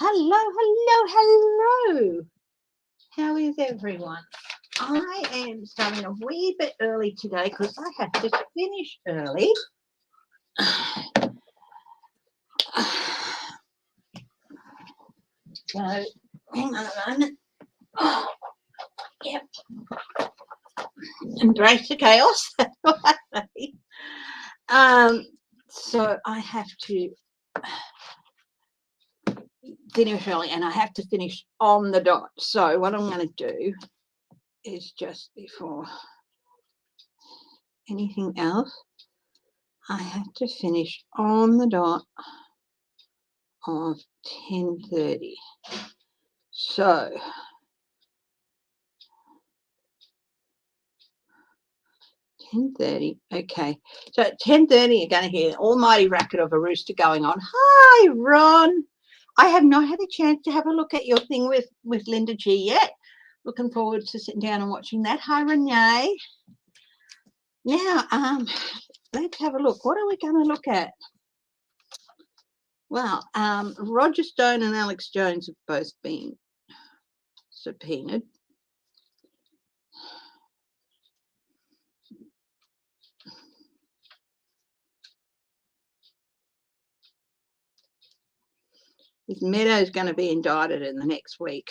Hello. How is everyone? I am starting a wee bit early today because I have to finish early. So, hang on a moment. Oh, yep. Embrace the chaos. So I have to finish early and I have to finish on the dot. So what I'm going to do is, just before anything else, I have to finish on the dot of 10:30. So okay. So at 10:30 you're going to hear an almighty racket of a rooster going on. Hi, Ron. I have not had a chance to have a look at your thing with Linda G yet. Looking forward to sitting down and watching that. Hi, Renee. Now, let's have a look. What are we going to look at? Well, Roger Stone and Alex Jones have both been subpoenaed. This Meadows going to be indicted in the next week.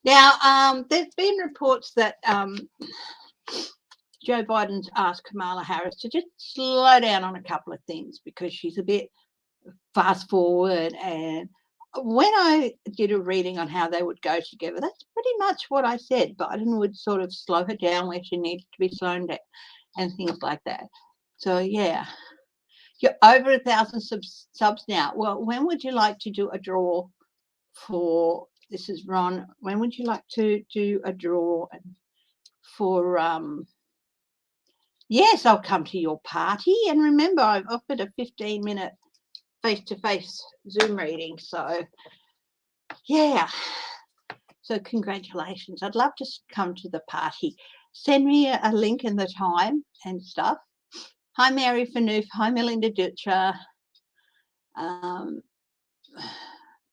Now, there's been reports that Joe Biden's asked Kamala Harris to just slow down on a couple of things because she's a bit fast forward. And when I did a reading on how they would go together, that's pretty much what I said. Biden would sort of slow her down where she needed to be slowed down and things like that. So, yeah. You're over 1,000 subs now. Well, when would you like to do a draw for, this is Ron, when would you like to do a draw for, yes, I'll come to your party. And remember, I've offered a 15-minute face-to-face Zoom reading. So, yeah. So congratulations. I'd love to come to the party. Send me a link and the time and stuff. Hi, Mary Fanoof. Hi, Melinda Dutcher.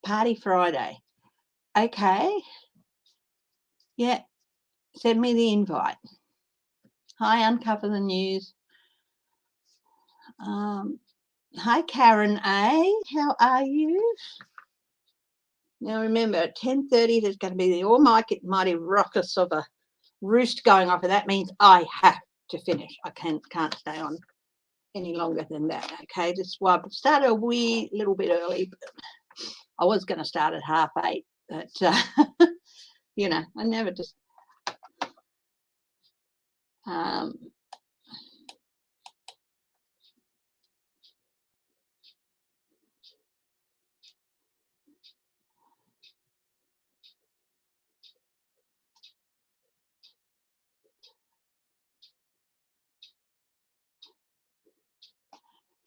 Party Friday. Okay. Yeah. Send me the invite. Hi, Uncover the News. Hi, Karen A. How are you? Now, remember, at 10:30, there's going to be the almighty ruckus of a roost going off, and that means I have to finish. I can't stay on any longer than that. Okay, this is why I started a wee little bit early. But I was going to start at 8:30, but you know, I never just.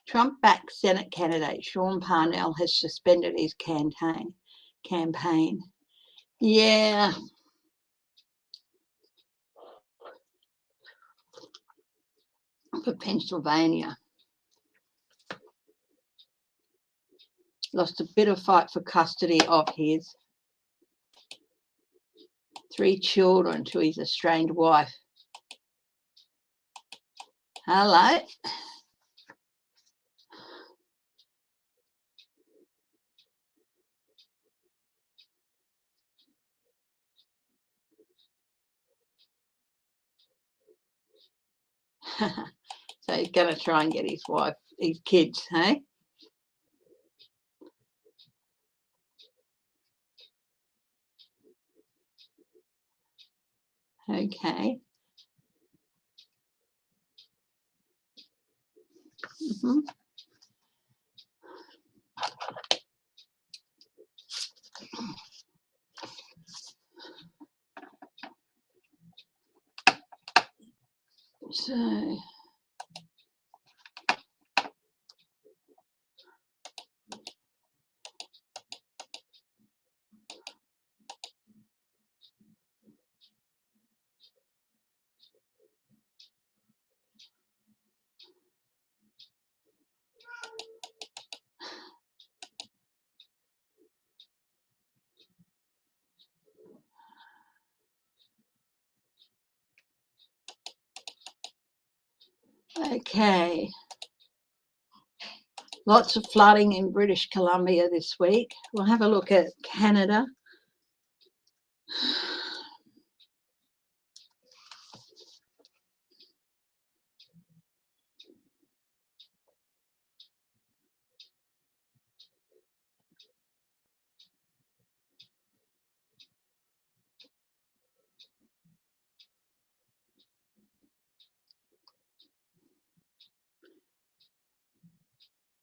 Trump-backed Senate candidate Sean Parnell has suspended his campaign. Yeah. For Pennsylvania. Lost a bit of fight for custody of his 3 children to his estranged wife. Hello. So he's going to try and get his wife, his kids, hey? Okay. Mm-hmm. So Okay. Lots of flooding in British Columbia this week. We'll have a look at Canada.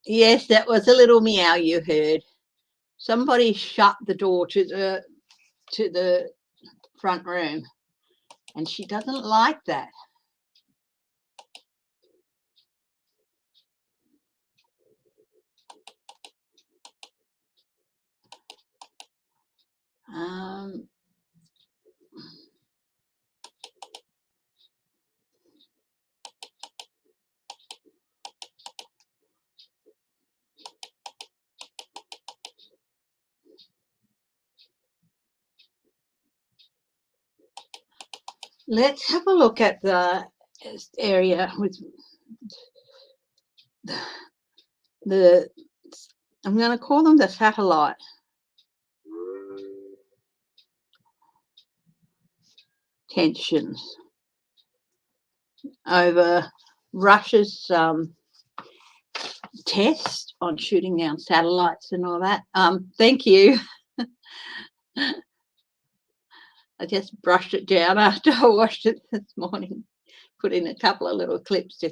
Yes, that was a little meow you heard. Somebody shut the door to the front room, and she doesn't like that. Let's have a look at the area with the I'm going to call them the satellite tensions over Russia's test on shooting down satellites and all that. Thank you. I just brushed it down after I washed it this morning. Put in a couple of little clips to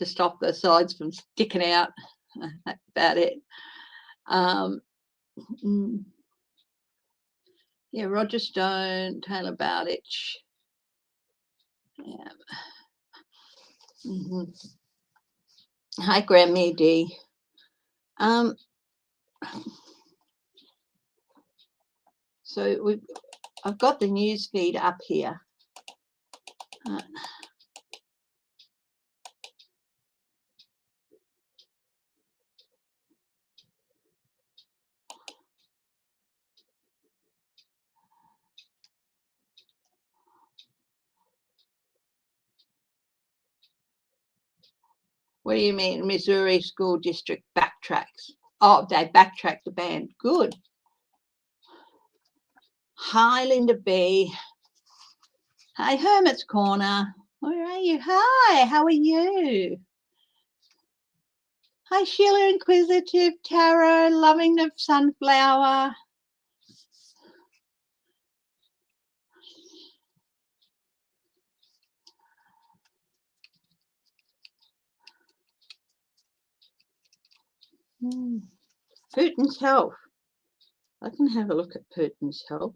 stop the sides from sticking out. That's about it. Yeah, Roger Stone, Taylor Bowditch. Yeah. Hi, Grammy D. So I've got the news feed up here. What do you mean, Missouri School District backtracks? Oh, they backtracked the ban. Good. Hi, Linda B. Hi, Hermit's Corner. Where are you? Hi, how are you? Hi, Sheila Inquisitive, Tarot, loving the sunflower. Putin's health. I can have a look at Putin's health.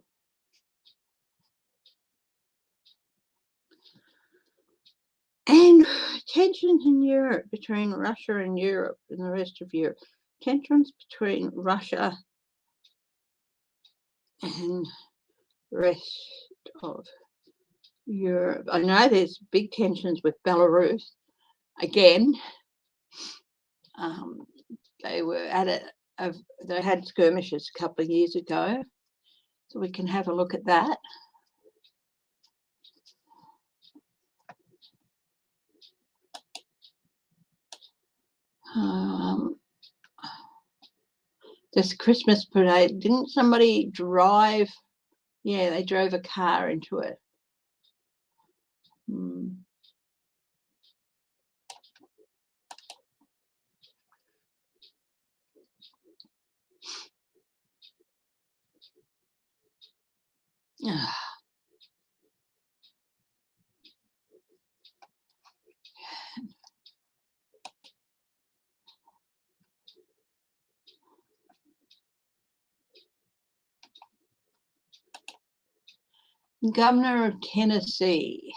And tensions in Europe between Russia and Europe and the rest of Europe. Tensions between Russia and the rest of Europe. I know there's big tensions with Belarus. Again, they were at it. They had skirmishes a couple of years ago, so we can have a look at that. This Christmas parade, didn't somebody drive? Yeah, they drove a car into it. Governor of Tennessee.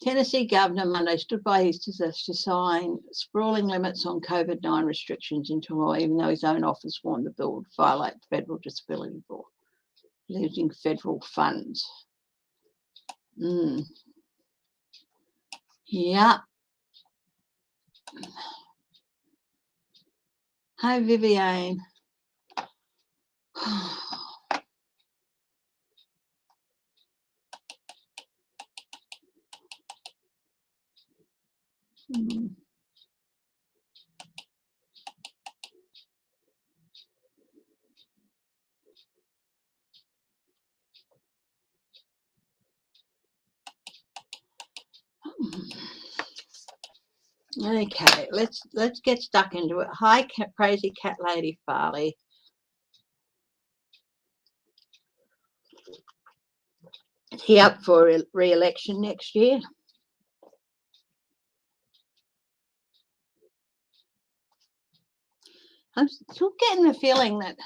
Tennessee Governor Monday stood by his decision to sign sprawling limits on COVID-19 restrictions into law, even though his own office warned the bill would violate federal disability law, losing federal funds. Yeah. Hi, Viviane. Okay, let's get stuck into it. Hi, crazy cat lady Farley. Is he up for re-election next year? I'm still getting the feeling that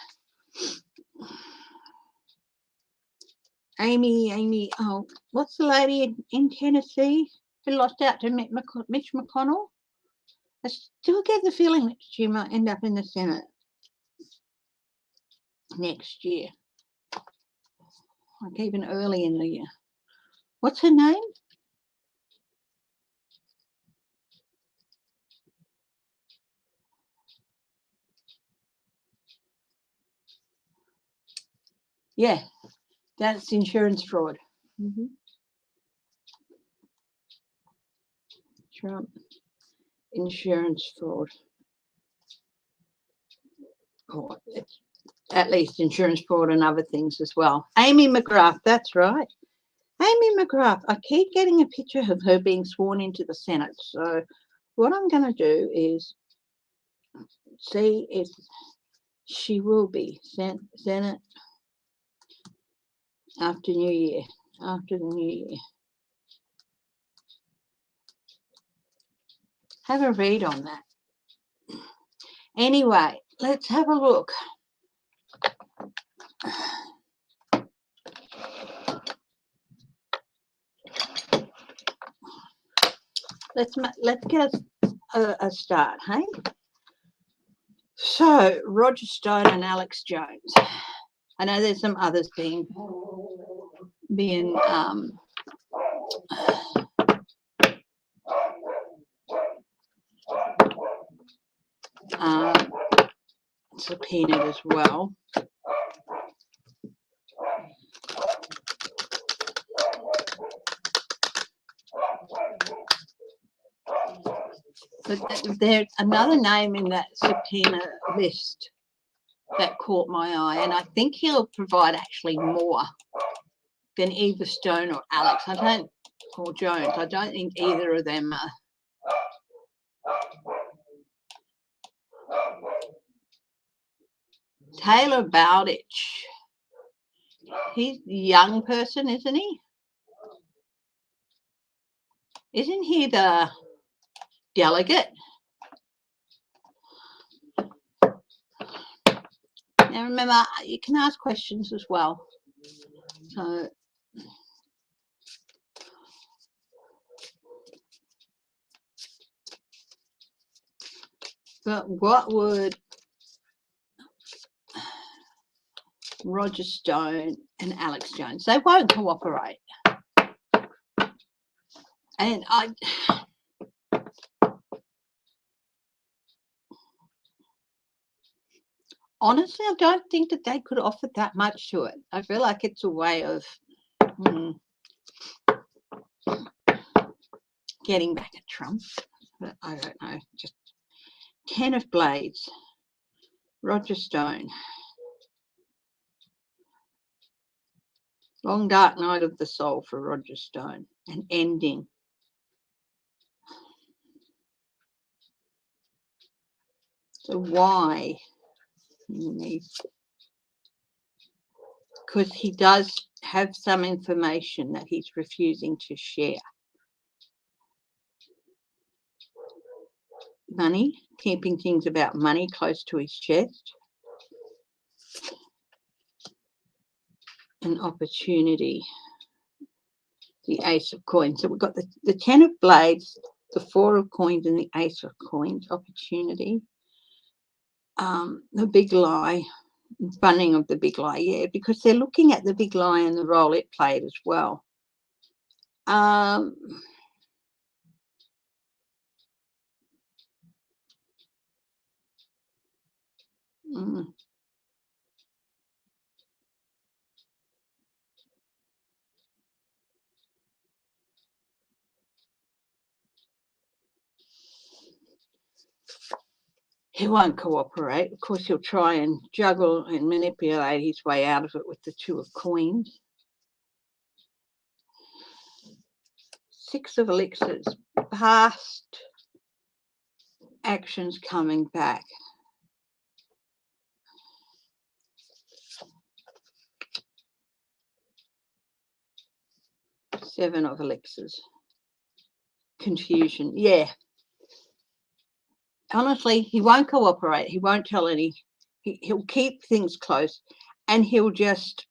Amy, oh, what's the lady in Tennessee who lost out to Mitch McConnell? I still get the feeling that she might end up in the Senate next year, like even early in the year. What's her name? Yeah, that's insurance fraud. Trump insurance fraud. Oh, it's at least insurance fraud and other things as well. Amy McGrath, that's right. Amy McGrath. I keep getting a picture of her being sworn into the Senate. So what I'm going to do is see if she will be Senate after New Year. After the New Year. Have a read on that. Anyway, let's have a look. Let's get a start, hey? So Roger Stone and Alex Jones. I know there's some others being subpoenaed as well. But there's another name in that subpoena list that caught my eye, and I think he'll provide actually more than either Stone or Alex. Or Jones. I don't think either of them are. Taylor Bowditch. He's a young person, isn't he? Isn't he the delegate? Now remember, you can ask questions as well. So but what would Roger Stone and Alex Jones? They won't cooperate. And honestly, I don't think that they could offer that much to it. I feel like it's a way of getting back at Trump. But I don't know. Just 10 of Blades. Roger Stone. Long dark night of the soul for Roger Stone. An ending. So why? Because he does have some information that he's refusing to share. Money, keeping things about money close to his chest. An opportunity. The Ace of Coins. So we've got the 10 of Blades, the 4 of Coins, and the Ace of Coins. Opportunity. The big lie. Running of the big lie, yeah, because they're looking at the big lie and the role it played as well. He won't cooperate. Of course, he'll try and juggle and manipulate his way out of it with the 2 of Coins. 6 of Elixirs. Past actions coming back. Seven of elixirs. Confusion. Yeah. Honestly, he won't cooperate. He won't tell any. He'll keep things close, and he'll just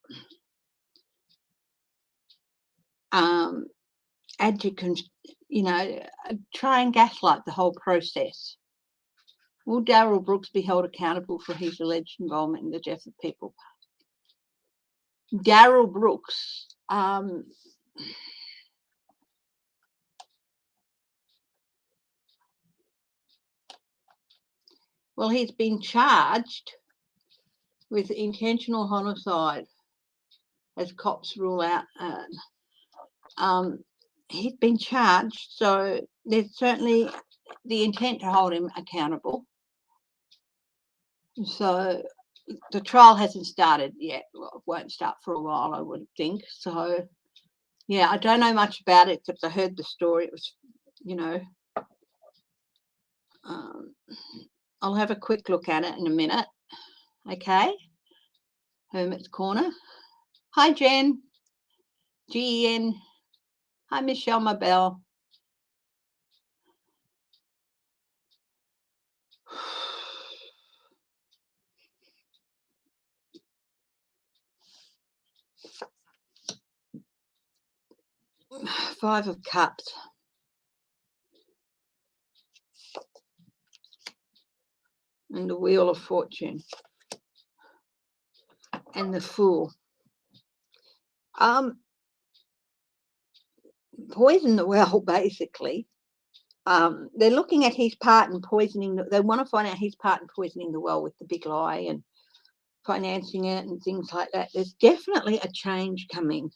add to, try and gaslight the whole process. Will Darrell Brooks be held accountable for his alleged involvement in the death of people? Darrell Brooks, well, he's been charged with intentional homicide, as cops rule out. He's been charged, so there's certainly the intent to hold him accountable. So the trial hasn't started yet. Well, it won't start for a while, I would think. So, yeah, I don't know much about it except I heard the story. It was, I'll have a quick look at it in a minute. Okay. Hermit's Corner. Hi, Jen. Gen. Hi, Michelle Mabel. Five of Cups. And the Wheel of Fortune. And the Fool. Poison the well, basically. They're looking at his part in poisoning. They want to find out his part in poisoning the well with the big lie and financing it and things like that. There's definitely a change coming.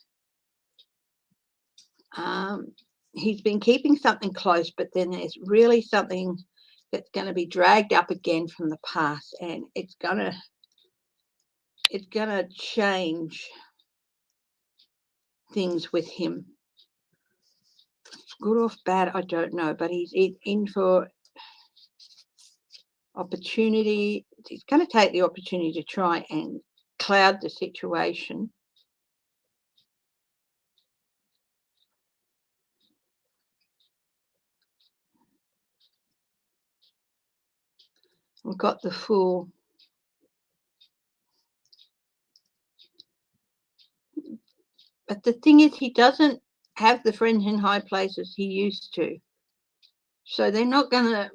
He's been keeping something close, but then there's really something that's going to be dragged up again from the past, and it's gonna change things with him. Good or bad, I don't know, but he's in for opportunity. He's going to take the opportunity to try and cloud the situation. We've got the Fool. But the thing is, he doesn't have the friends in high places he used to. So they're not going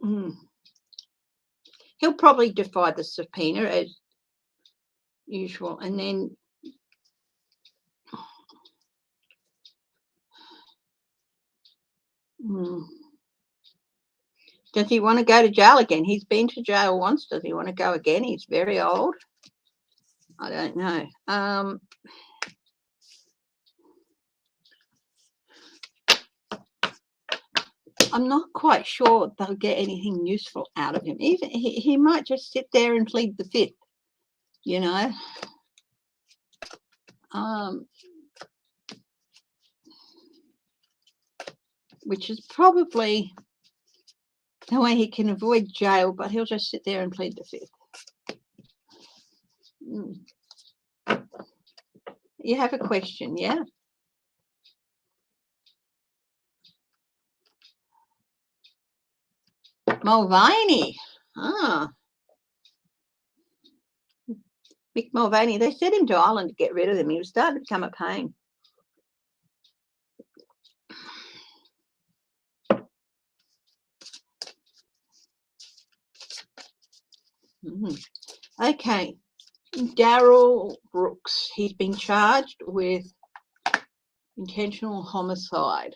to... He'll probably defy the subpoena as usual. And then... Does he want to go to jail again? He's been to jail once. Does he want to go again? He's very old. I don't know. I'm not quite sure they'll get anything useful out of him. Even he might just sit there and plead the fifth, which is probably the way he can avoid jail, but he'll just sit there and plead the fifth. You have a question, yeah? Mulvaney. Mick Mulvaney. They sent him to Ireland to get rid of him. He was starting to become a pain. Okay. Darrell Brooks. He's been charged with intentional homicide.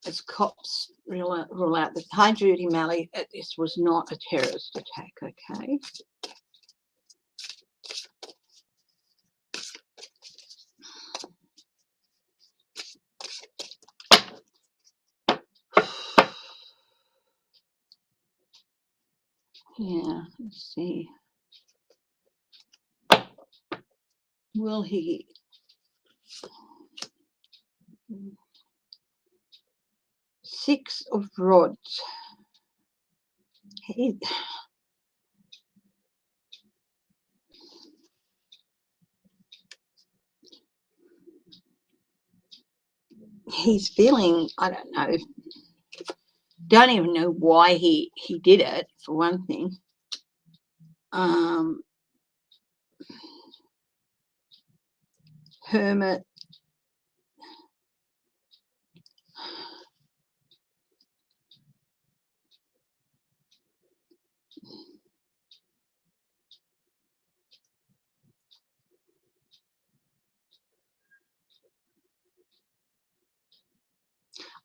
As cops rule out that, hi Judy Malley, this was not a terrorist attack, okay? Yeah, let's see. Will he... Six of Rods. He's feeling, I don't know, don't even know why he did it, for one thing. Hermit.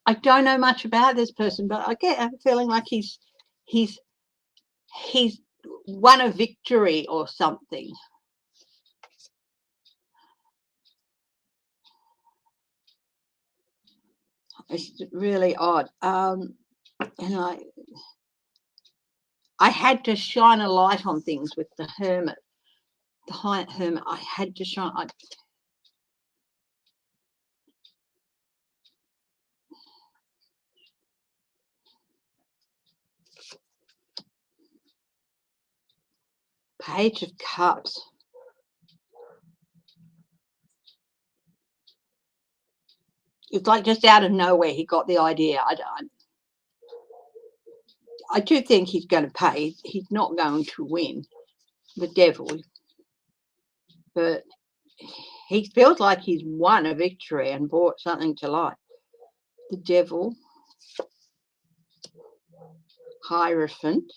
I don't know much about this person, but I get a feeling like he's won a victory or something. It's really odd. And I had to shine a light on things with the Hermit. The Hermit, I had to shine. Page of Cups. It's like just out of nowhere he got the idea. I do think he's going to pay. He's not going to win, the Devil. But he feels like he's won a victory and brought something to light. The Devil. Hierophant.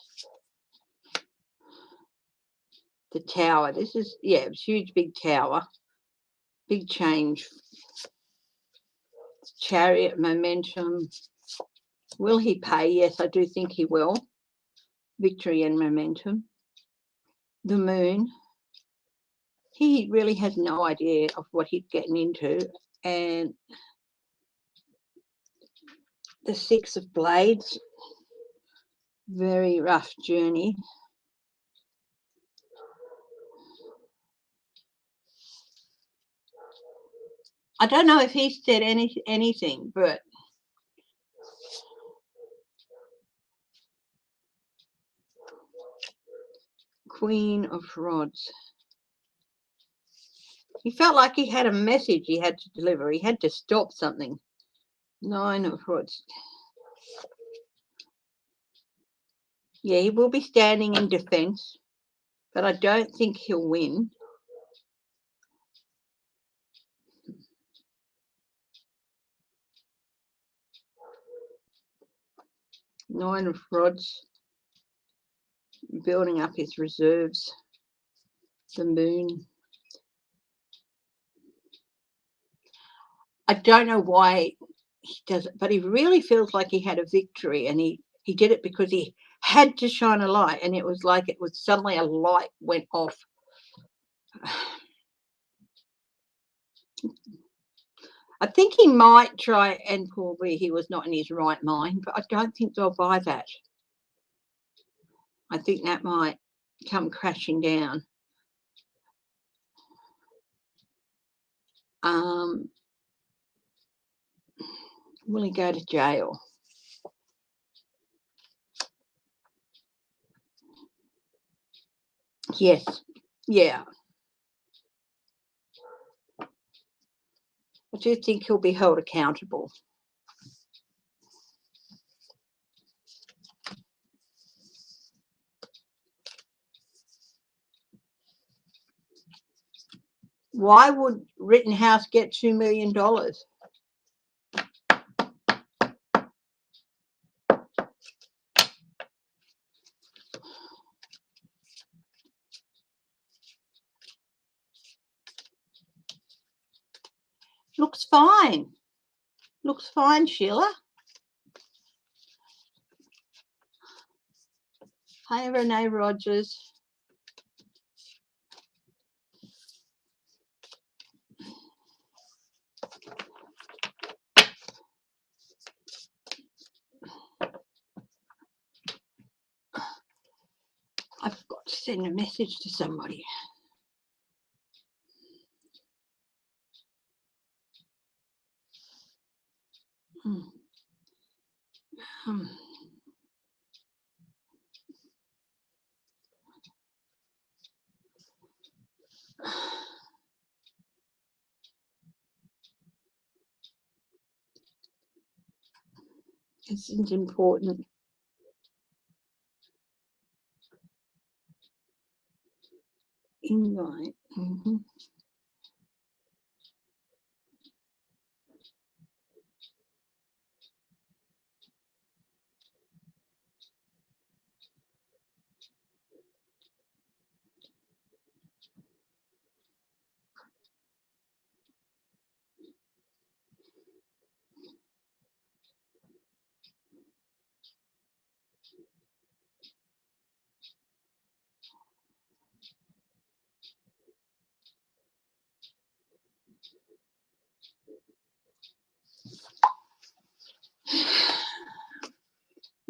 The Tower. This is, yeah, it's a huge big tower. Big change. Chariot, momentum. Will he pay? Yes, I do think he will. Victory and momentum. The Moon. He really has no idea of what he's getting into. And the Six of Blades. Very rough journey. I don't know if he said anything, but Queen of Rods. He felt like he had a message he had to deliver. He had to stop something. Nine of Rods. Yeah, he will be standing in defense, but I don't think he'll win. Nine of Rods. Building up his reserves. The Moon. I don't know why he does it, but he really feels like he had a victory, and he did it because he had to shine a light, and it was like it was suddenly a light went off. I think he might try, and probably he was not in his right mind, but I don't think they'll buy that. I think that might come crashing down. Will he go to jail? Yes. Yeah. I do think he'll be held accountable. Why would Rittenhouse get $2 million? Looks fine. Looks fine, Sheila. Hi, Renee Rogers. I've got to send a message to somebody. This is important. Invite.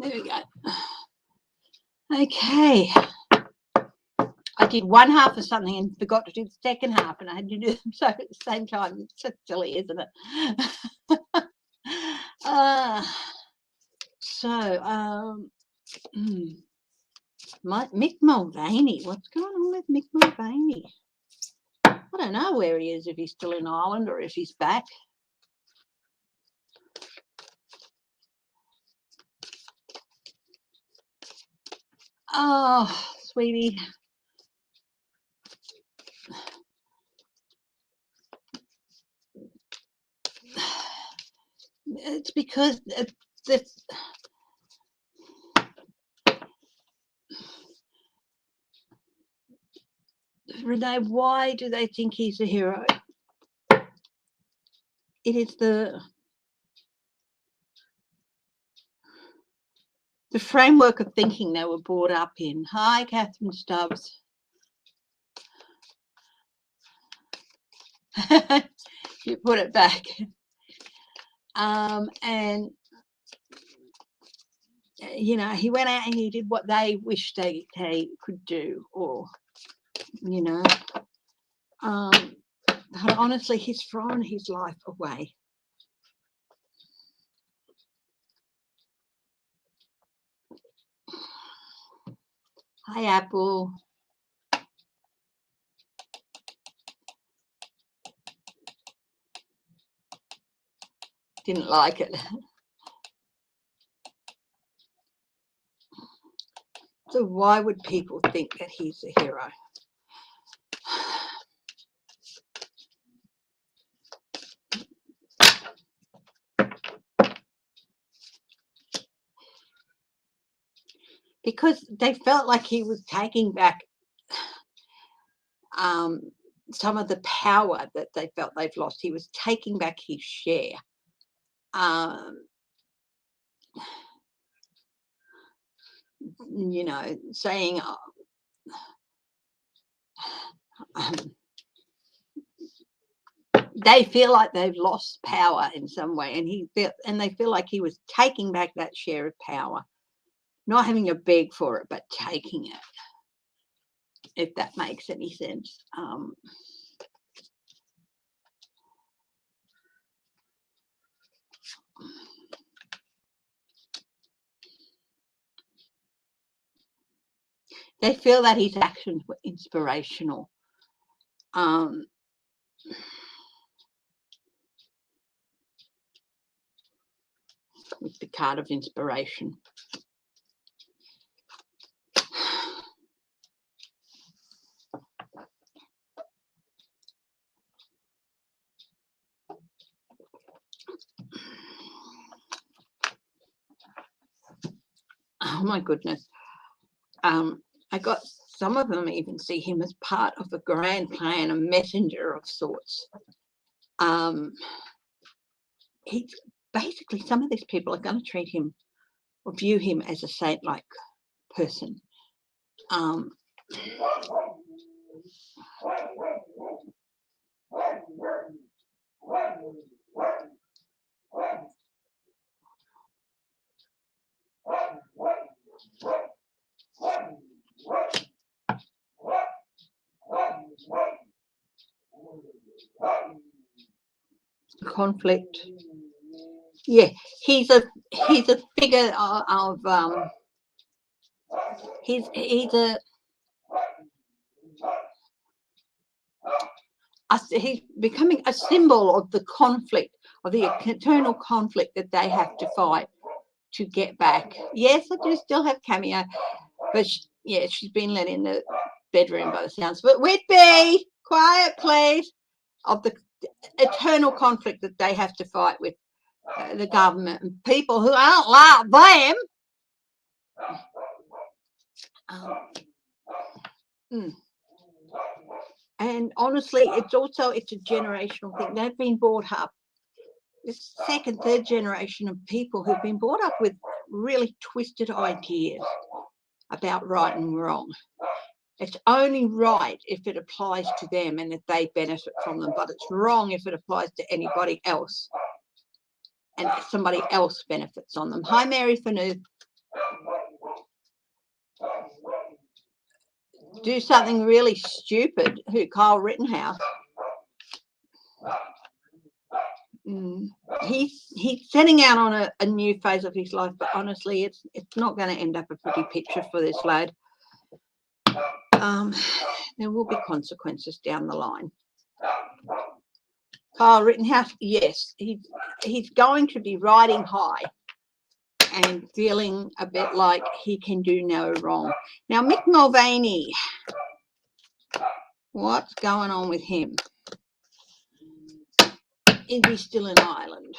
There we go. Okay. I did one half of something and forgot to do the second half, and I had to do them so at the same time. It's so silly, isn't it? Mick Mulvaney. What's going on with Mick Mulvaney? I don't know where he is, if he's still in Ireland or if he's back. Oh, sweetie. It's because Renee, why do they think he's a hero? It is the framework of thinking they were brought up in. Hi, Catherine Stubbs. You put it back. And you know, he went out and he did what they wished they could do, or you know, but honestly, he's thrown his life away. Hi, Apple. Didn't like it. So why would people think that he's a hero? Because they felt like he was taking back some of the power that they felt they've lost. He was taking back his share. You know, saying they feel like they've lost power in some way, and they feel like he was taking back that share of power, not having to beg for it, but taking it, if that makes any sense. They feel that his actions were inspirational. With the card of inspiration. Oh my goodness. I got some of them even see him as part of a grand plan, a messenger of sorts. He's basically, some of these people are going to treat him or view him as a saint-like person. Conflict. Yeah, he's a figure of he's becoming a symbol of the conflict, of the eternal conflict that they have to fight to get back. Yes, I do still have Cameo, but she's been let in the bedroom by the sounds. But Whitby, quiet, please. Of the eternal conflict that they have to fight with the government and people who aren't like them. And honestly, it's a generational thing. They've been brought up, this second, third generation of people who've been brought up with really twisted ideas about right and wrong. It's only right if it applies to them and if they benefit from them, but it's wrong if it applies to anybody else and somebody else benefits on them. Hi, Mary Fanu. Do something really stupid. Who? Kyle Rittenhouse. He's setting out on a new phase of his life, but honestly, it's not going to end up a pretty picture for this lad. There will be consequences down the line. Kyle Rittenhouse, yes, he's going to be riding high and feeling a bit like he can do no wrong. Now, Mick Mulvaney, what's going on with him? Is he still in Ireland?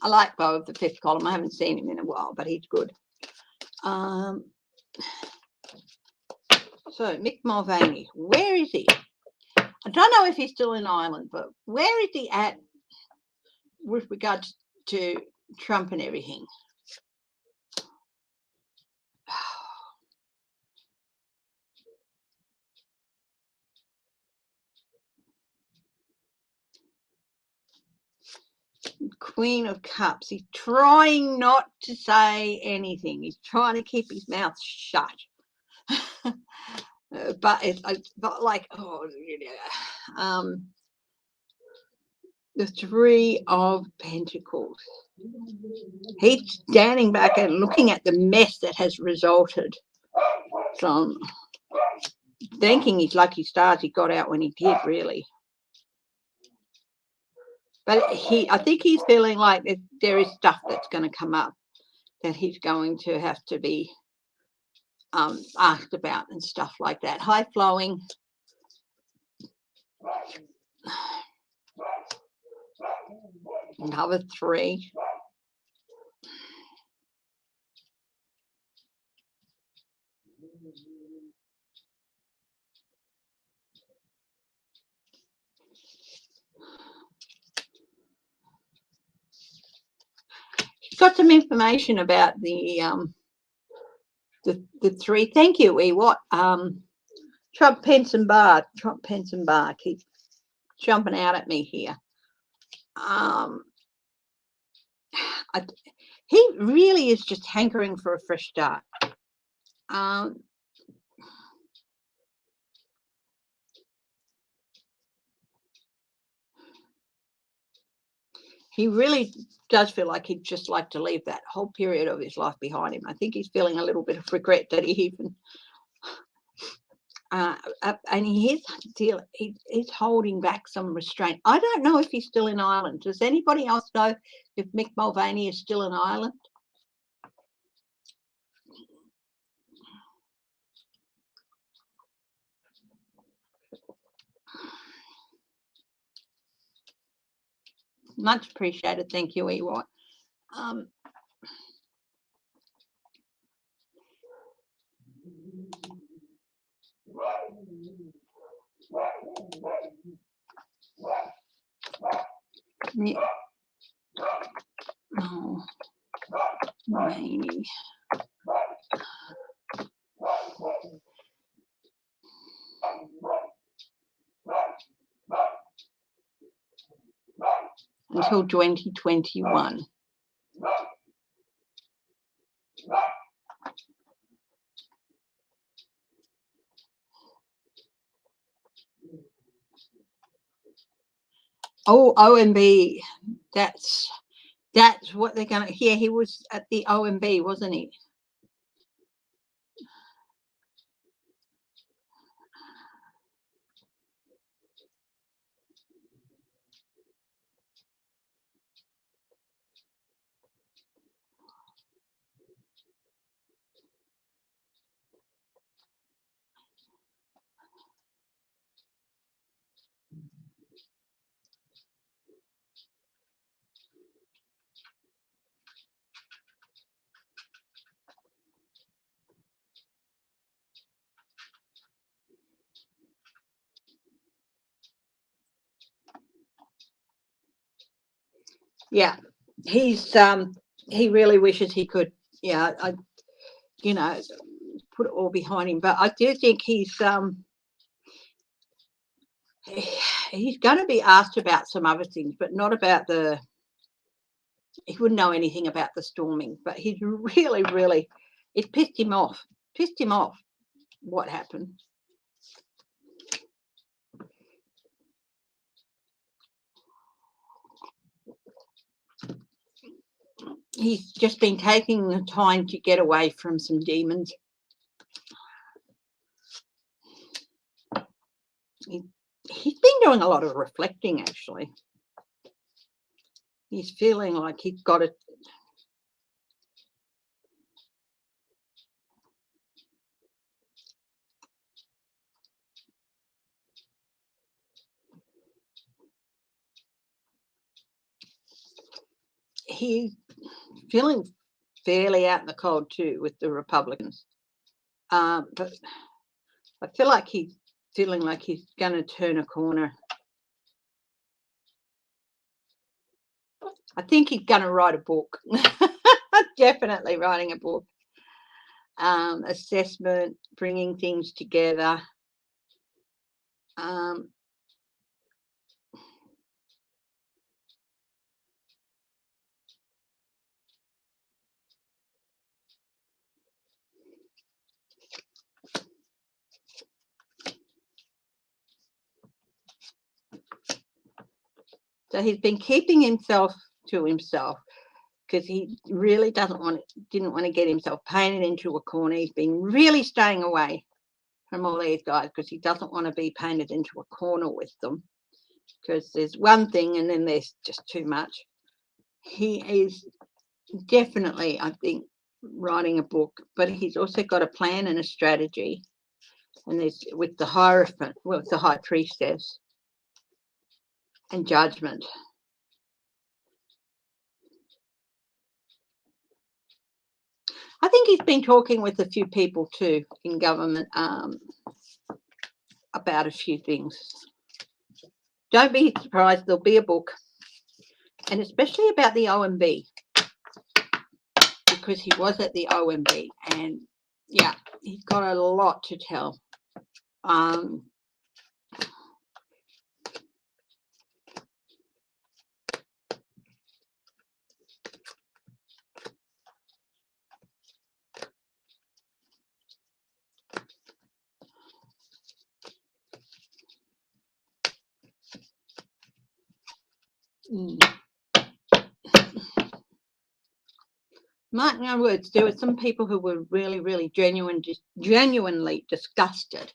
I like Bo of the Fifth Column. I haven't seen him in a while, but he's good. So Mick Mulvaney, where is he? I don't know if he's still in Ireland, but where is he at with regards to Trump and everything? Queen of Cups. He's trying not to say anything. He's trying to keep his mouth shut. But it's like, the Three of Pentacles. He's standing back and looking at the mess that has resulted from thanking his lucky stars he got out when he did, really. But I think he's feeling like there is stuff that's going to come up that he's going to have to be asked about and stuff like that. High flowing. Another 3. Got some information about the 3. Thank you, Ewart. Trump, Pence and Barr. Trump, Pence and Barr keep jumping out at me here. He really is just hankering for a fresh start. He really does feel like he'd just like to leave that whole period of his life behind him. I think he's feeling a little bit of regret that he even and he's holding back some restraint. I don't know if he's still in Ireland. Does anybody else know if Mick Mulvaney is still in Ireland? Much appreciated. Thank you, Ewart. Yeah. Oh, Mulvaney. Until 2021. Oh, OMB. That's what they're going to. Yeah, he was at the OMB, wasn't he? Yeah, he really wishes he could. Yeah, you know, put it all behind him. But I do think he's going to be asked about some other things, but not about the. He wouldn't know anything about the storming, but he's really, it pissed him off. Pissed him off what happened. He's just been taking the time to get away from some demons. He's been doing a lot of reflecting, actually. He's feeling like he's got it. He's feeling fairly out in the cold too with the Republicans. But I feel like he's feeling like he's going to turn a corner. I think he's going to write a book. Definitely writing a book. Assessment, bringing things together. So he's been keeping himself to himself because he really didn't want to get himself painted into a corner. He's been really staying away from all these guys because he doesn't want to be painted into a corner with them, because there's one thing and then there's just too much. He is definitely, I think, writing a book, but he's also got a plan and a strategy. And there's with the Hierophant, with the High Priestess and Judgment. I think he's been talking with a few people too in government about a few things. Don't be surprised, there'll be a book, and especially about the OMB, because he was at the OMB, and yeah, he's got a lot to tell. Mark my words, there were some people who were really genuinely disgusted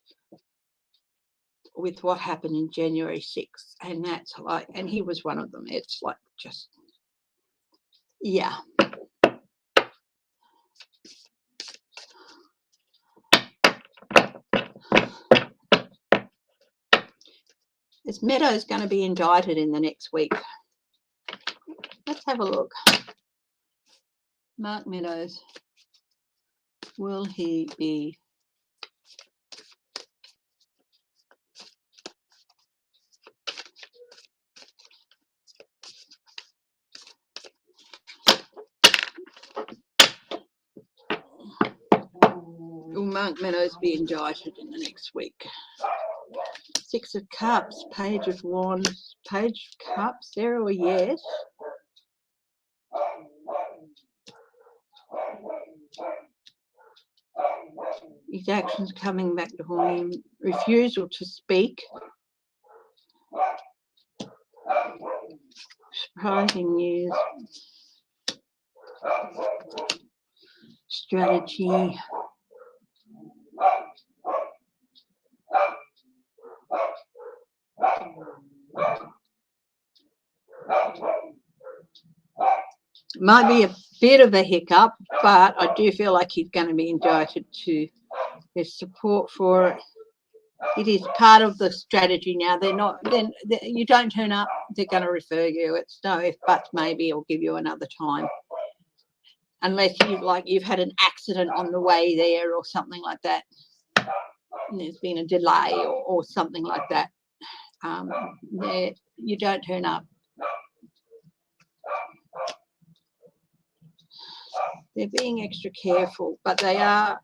with what happened in January 6th, and that's like, and he was one of them. It's like, just, yeah. This Meadows going to be indicted in the next week. Let's have a look. Mark Meadows, will he be? Will Mark Meadows be indicted in the next week? Six of Cups, Page of Wands, Page of Cups. There are yes. His actions coming back to haunt him. Refusal to speak. Surprising news. Strategy. Might be a bit of a hiccup, but I do feel like he's going to be indicted too. There's support for it. It is part of the strategy now. They're not, then you don't turn up, they're going to refer you. It's no if, buts, maybe, or give you another time. Unless you've had an accident on the way there or something like that. And there's been a delay or something like that. You don't turn up. They're being extra careful, but they are.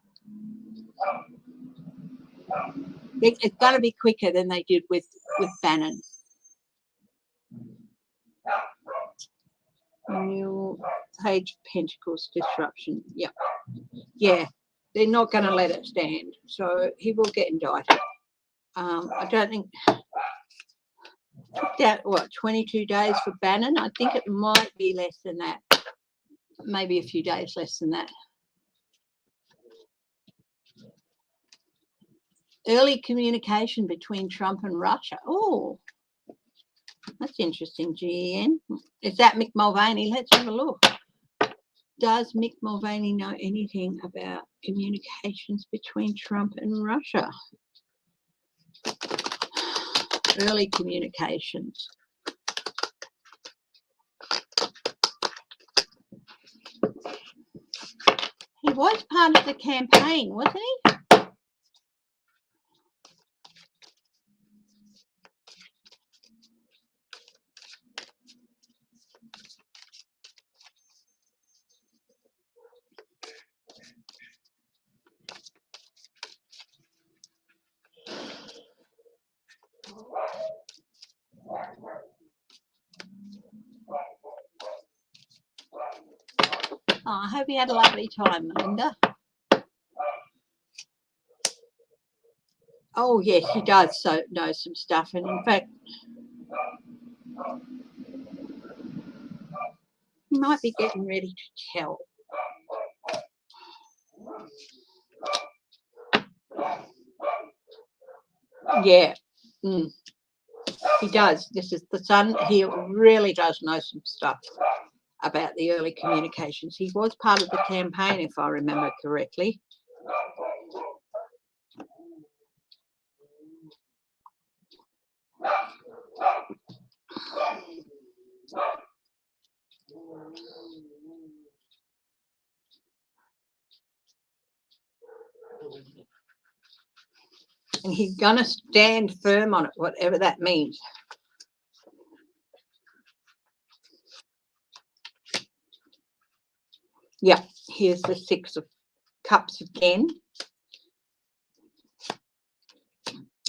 It's going to be quicker than they did with Bannon. New Page of Pentacles disruption. Yep. Yeah, they're not going to let it stand. So he will get indicted. I don't think took that 22 days for Bannon. I think it might be less than that. Maybe a few days less than that. Early communication between Trump and Russia. Oh, that's interesting, GEN. Is that Mick Mulvaney? Let's have a look. Does Mick Mulvaney know anything about communications between Trump and Russia? Early communications. He was part of the campaign, wasn't he? Oh, I hope you had a lovely time, Melinda. Oh, yes, he does know some stuff. And in fact, he might be getting ready to tell. Yeah. He does. This is the Sun. He really does know some stuff about the early communications. He was part of the campaign, if I remember correctly. And he's going to stand firm on it, whatever that means. Yeah, here's the Six of Cups again.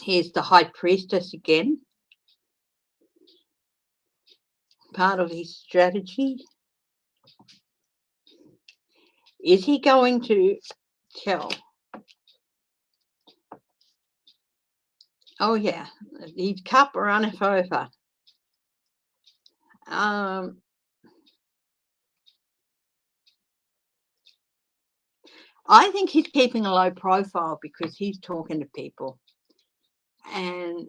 Here's the High Priestess again. Part of his strategy. Is he going to tell? Oh, yeah. His cup runneth over. I think he's keeping a low profile because he's talking to people. And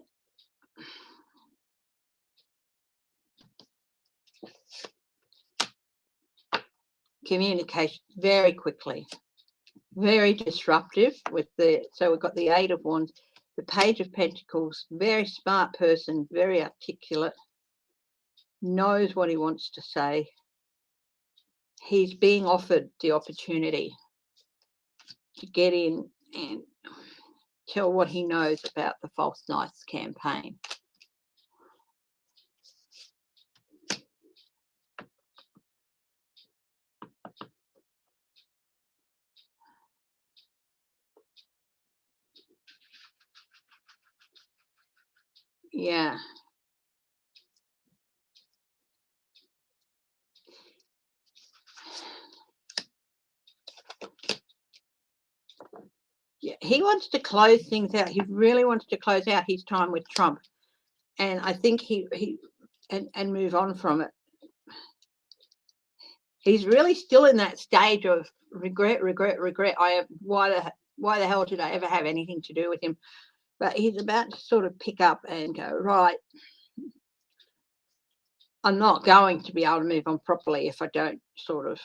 communication very quickly. Very disruptive with so we've got the Eight of Wands, the Page of Pentacles, very smart person, very articulate, knows what he wants to say. He's being offered the opportunity to get in and tell what he knows about the False Knights campaign. Yeah. Yeah, he wants to close things out. He really wants to close out his time with Trump. And I think he move on from it. he's really still in that stage of regret. Why the hell did I ever have anything to do with him? But he's about to sort of pick up and go, right, I'm not going to be able to move on properly if I don't sort of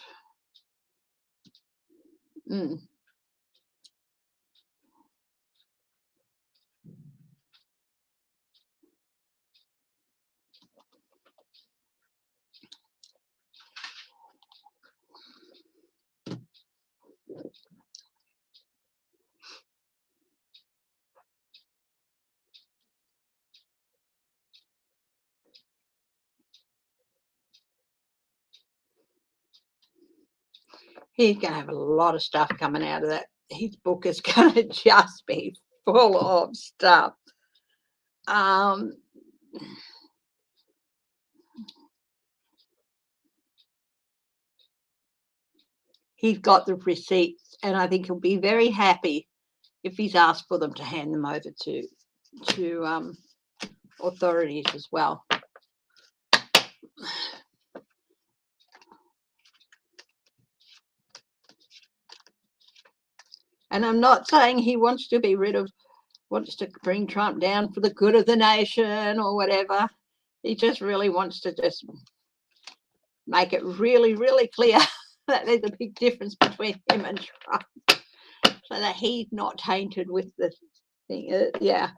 he's going to have a lot of stuff coming out of that. His book is going to just be full of stuff. He's got the receipts, and I think he'll be very happy if he's asked for them to hand them over to authorities as well. And I'm not saying he wants to bring Trump down for the good of the nation or whatever. He just really wants to just make it really, really clear that there's a big difference between him and Trump, so that he's not tainted with the thing. Yeah.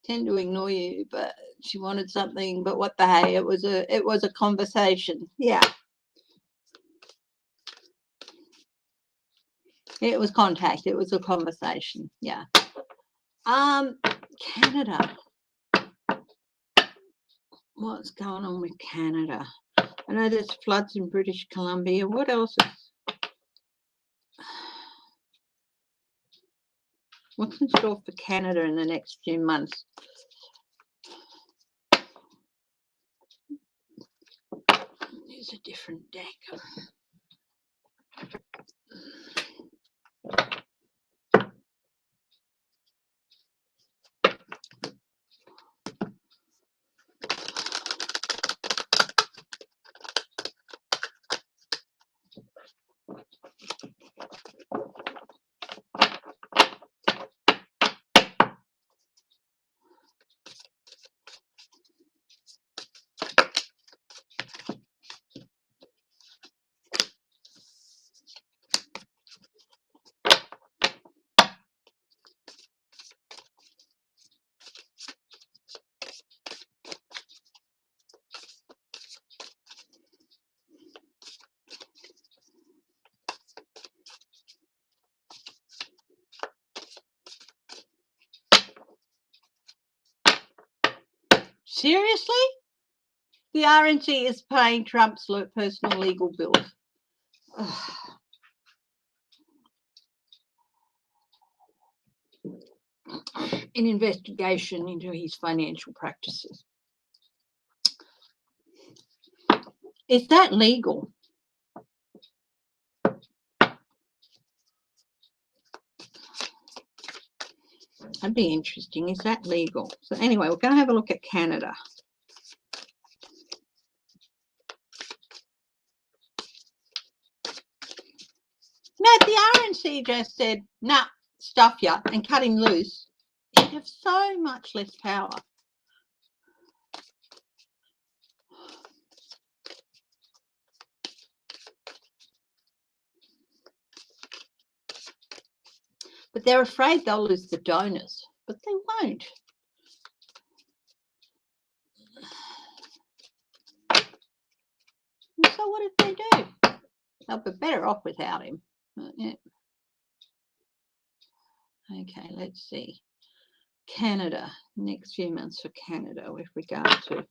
Tend to ignore you, but she wanted something. But what the hey? It was a conversation. Yeah. It was contact. It was a conversation. Yeah. Canada. What's going on with Canada? I know there's floods in British Columbia. What else is? What's in store for Canada in the next few months? There's a different deck. Seriously? The RNC is paying Trump's personal legal bills. An investigation into his financial practices. Is that legal? That'd be interesting. Is that legal? So anyway, we're going to have a look at Canada. No, if the RNC just said, nah, stuff ya, and cut him loose, he'd have so much less power. But they're afraid they'll lose the donors, but they won't. So what if they do? They'll be better off without him. Yeah. Okay, let's see. Canada, next few months for Canada with regard to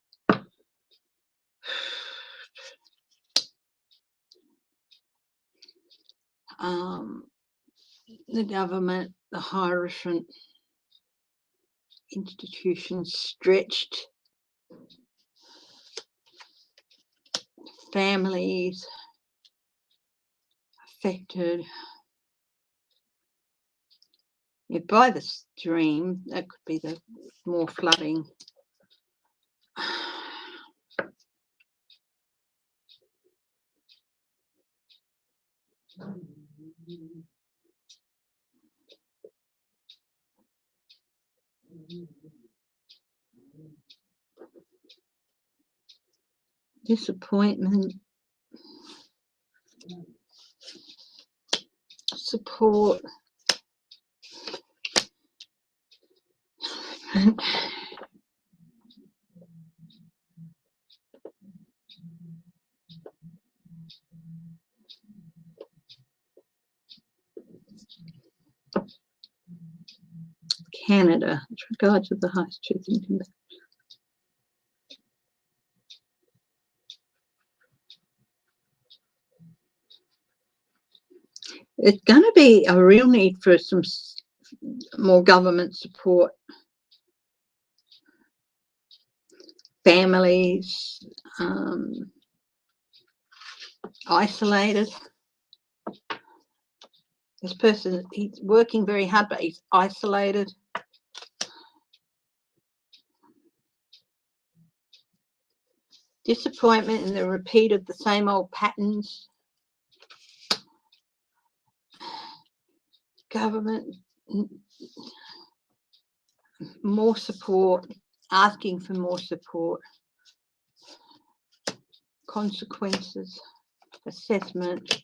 the government, the harassment institutions stretched, families affected. Yeah, by the stream, that could be the more flooding. Disappointment, support. Canada, with regard to the highest truth in Canada. It's going to be a real need for some more government support. Families isolated. This person, he's working very hard, but he's isolated. Disappointment in the repeat of the same old patterns. Government, more support, asking for more support. Consequences, assessment.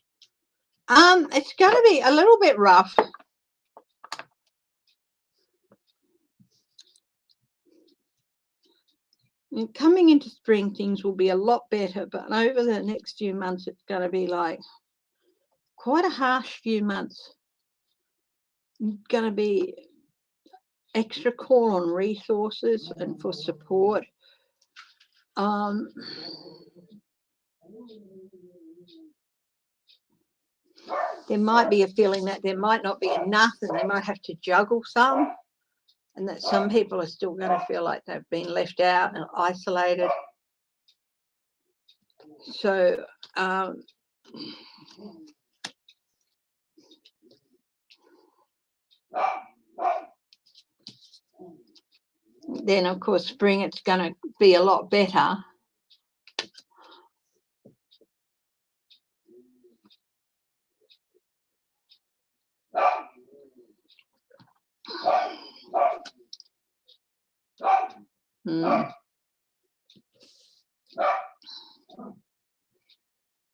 It's going to be a little bit rough. And coming into spring, things will be a lot better, but over the next few months, it's going to be like quite a harsh few months. It's going to be extra call on resources and for support. There might be a feeling that there might not be enough and they might have to juggle some, and that some people are still going to feel like they've been left out and isolated. So then, of course, spring, it's going to be a lot better.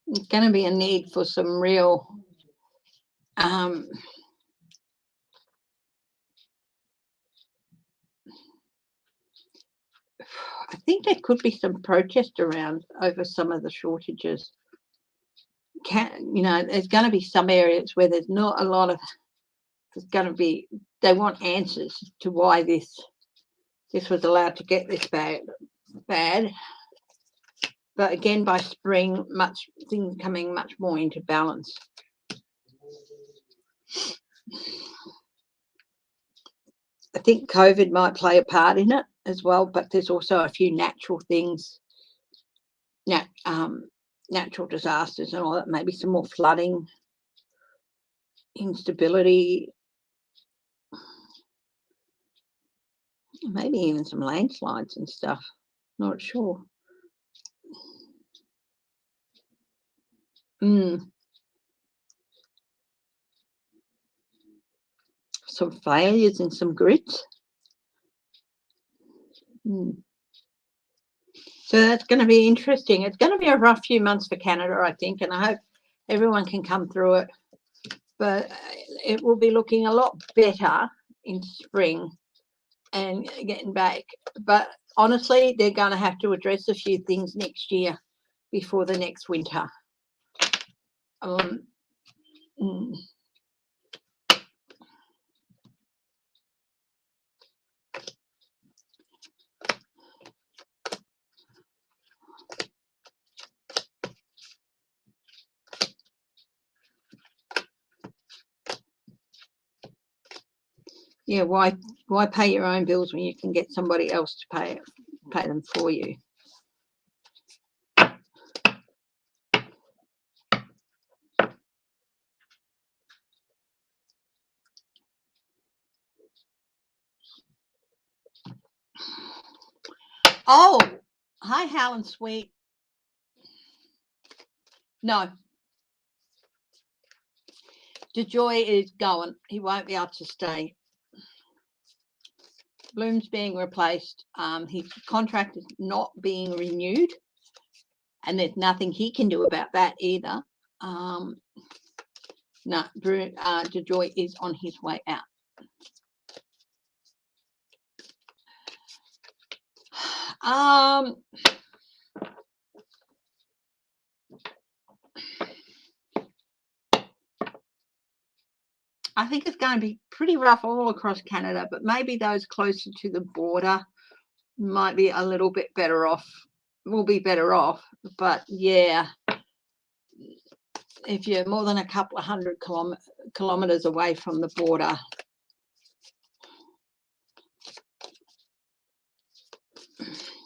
It's going to be a need for some real I think there could be some protest around over some of the shortages. There's going to be some areas where there's not a lot of, there's going to be, they want answers to why this was allowed to get this bad. But again, by spring, things coming much more into balance. I think COVID might play a part in it as well, but there's also a few natural things, natural disasters and all that, maybe some more flooding, instability, maybe even some landslides and stuff. Not sure. Some failures and some grit. So that's going to be interesting. It's going to be a rough few months for Canada, I think, and I hope everyone can come through it. But it will be looking a lot better in spring and getting back. But honestly, they're going to have to address a few things next year before the next winter. Yeah, why pay your own bills when you can get somebody else to pay them for you? Oh, hi, Helen Sweet. No. DeJoy is going. He won't be able to stay. Bloom's being replaced. His contract is not being renewed, and there's nothing he can do about that either. No, DeJoy is on his way out. I think it's going to be pretty rough all across Canada, but maybe those closer to the border might be a little bit better off. Will be better off, but yeah, if you're more than a couple of hundred kilometers away from the border,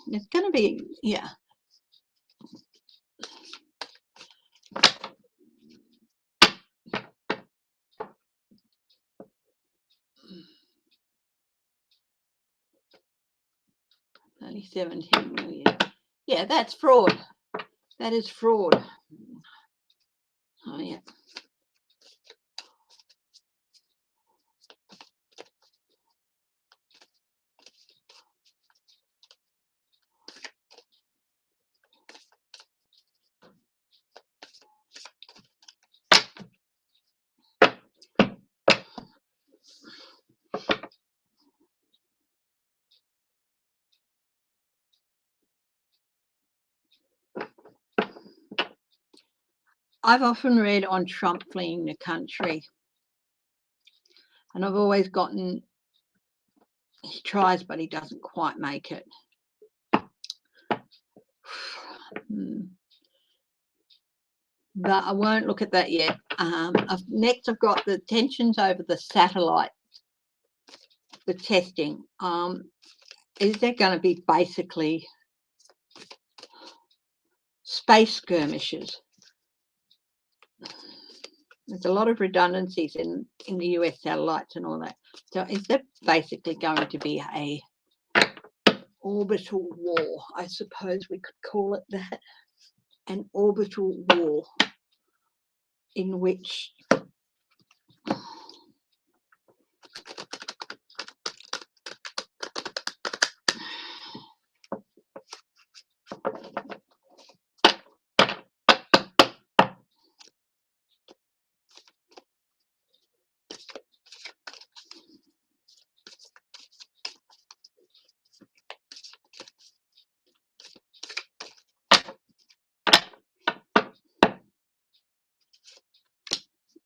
it's going to be, yeah. Only 17 million. Yeah, that's fraud. That is fraud. Oh, yeah. I've often read on Trump fleeing the country, and I've always gotten, he tries, but he doesn't quite make it. But I won't look at that yet. Next, I've got the tensions over the satellite, the testing. Is there going to be basically space skirmishes? There's a lot of redundancies in the US satellites and all that. So is there basically going to be a orbital war? I suppose we could call it that. An orbital war in which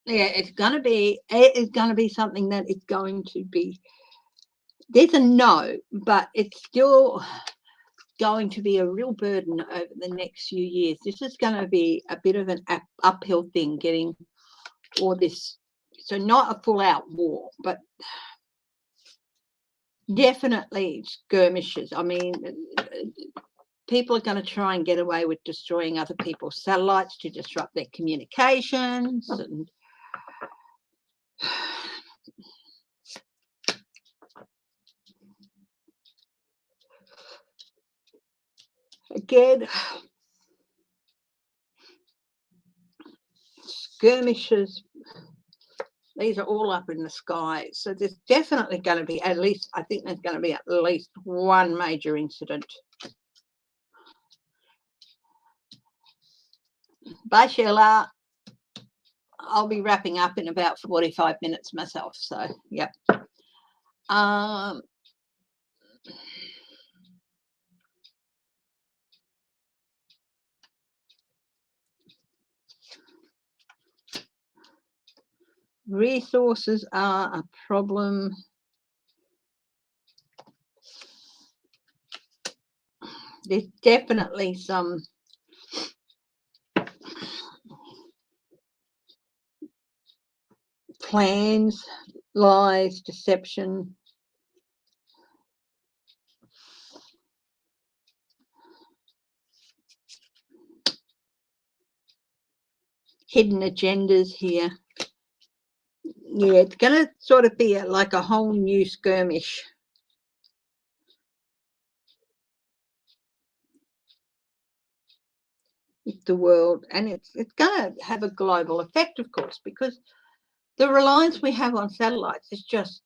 yeah, it is going to be something that is going to be, there's a no, but it's still going to be a real burden over the next few years. This is going to be a bit of an uphill thing, getting all this, so not a full-out war, but definitely skirmishes. I mean, people are going to try and get away with destroying other people's satellites to disrupt their communications, and again, skirmishes, these are all up in the sky. So there's definitely going to be I think there's going to be at least one major incident. Bye, Sheila. I'll be wrapping up in about 45 minutes myself. So, yep. Resources are a problem. There's definitely some plans lies, deception. Hidden agendas here. Yeah, it's going to sort of be like a whole new skirmish. With the world, and it's going to have a global effect, of course, because the reliance we have on satellites is just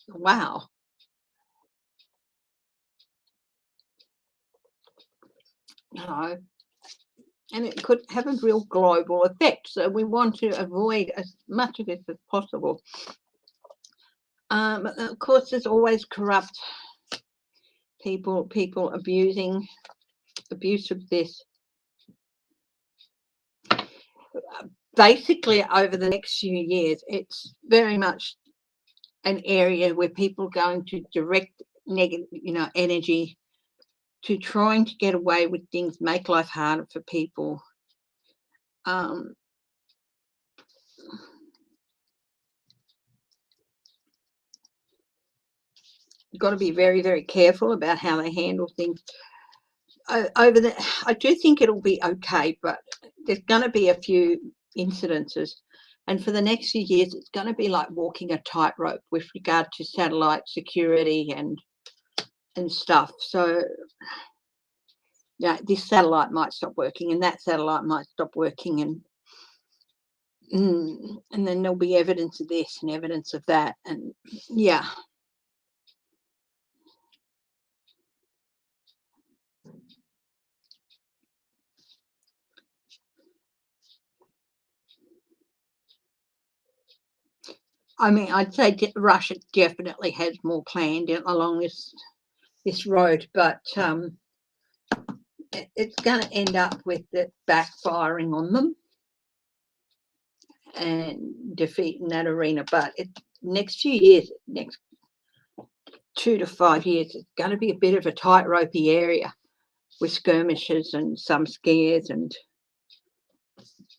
wow. You know, and it could have a real global effect. So we want to avoid as much of this as possible. Of course, there's always corrupt people abuse of this. Basically, over the next few years, it's very much an area where people are going to direct negative, energy to trying to get away with things, make life harder for people. You've got to be very, very careful about how they handle things. I do think it'll be okay, but there's going to be a few incidences. And for the next few years, it's going to be like walking a tightrope with regard to satellite security and stuff. So, yeah, this satellite might stop working and that satellite might stop working, and then there'll be evidence of this and evidence of that. And yeah. I mean, I'd say Russia definitely has more planned along this road, but it's going to end up with it backfiring on them and defeating that arena. But next few years, next 2 to 5 years, it's going to be a bit of a tight-ropey area with skirmishes and some scares, and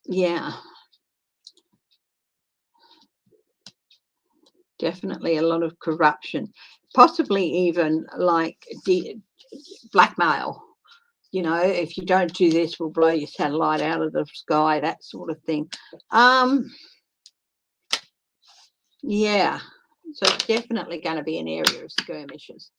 yeah, definitely a lot of corruption, possibly even like blackmail. If you don't do this, we'll blow your satellite out of the sky, that sort of thing. Yeah, so it's definitely going to be an area of skirmishes.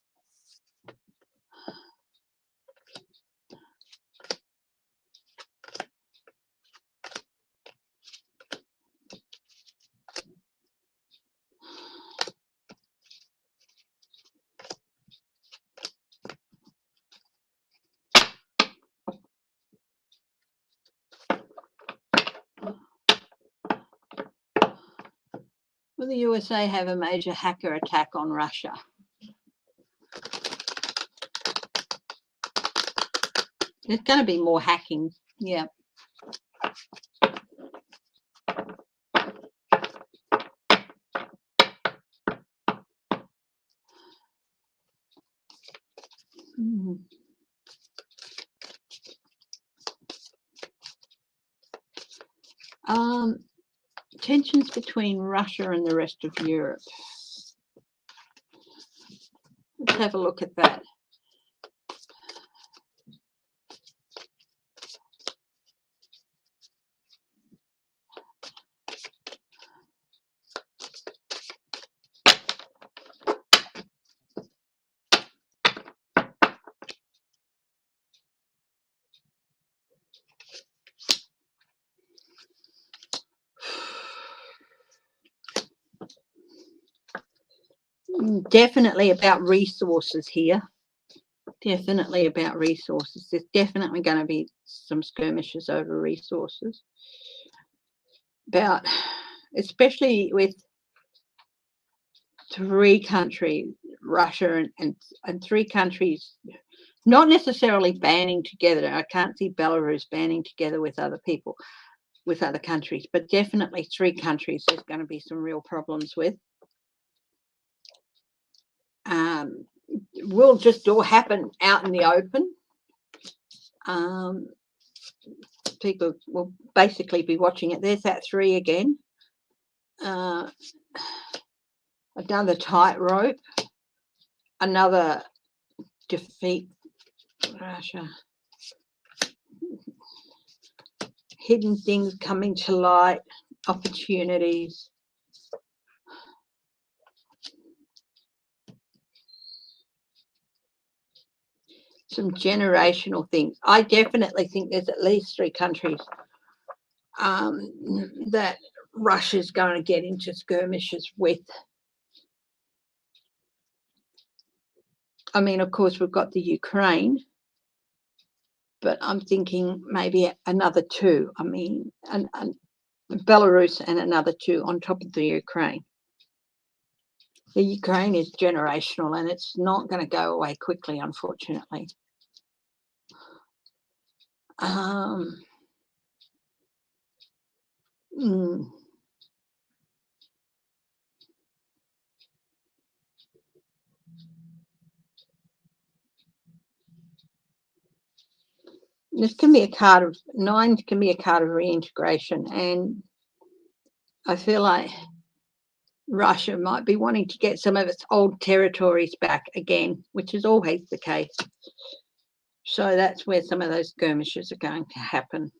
Will the USA have a major hacker attack on Russia? There's going to be more hacking, yeah. Tensions between Russia and the rest of Europe. Let's have a look at that. Definitely about resources here. Definitely about resources. There's definitely going to be some skirmishes over resources. Especially with 3 countries, Russia and 3 countries, not necessarily banding together. I can't see Belarus banding together with other people, with other countries, but definitely 3 countries there's going to be some real problems with. Will just all happen out in the open. People will basically be watching it. There's that 3 again. another tightrope, another defeat Russia. Hidden things coming to light, opportunities. Some generational things. I definitely think there's at least 3 countries that Russia's going to get into skirmishes with. I mean, of course, we've got the Ukraine, but I'm thinking maybe another 2. I mean, and Belarus and another 2 on top of the Ukraine. The Ukraine is generational and it's not going to go away quickly, unfortunately. This can be a card of 9, can be a card of reintegration, and I feel like Russia might be wanting to get some of its old territories back again, which is always the case. So that's where some of those skirmishes are going to happen.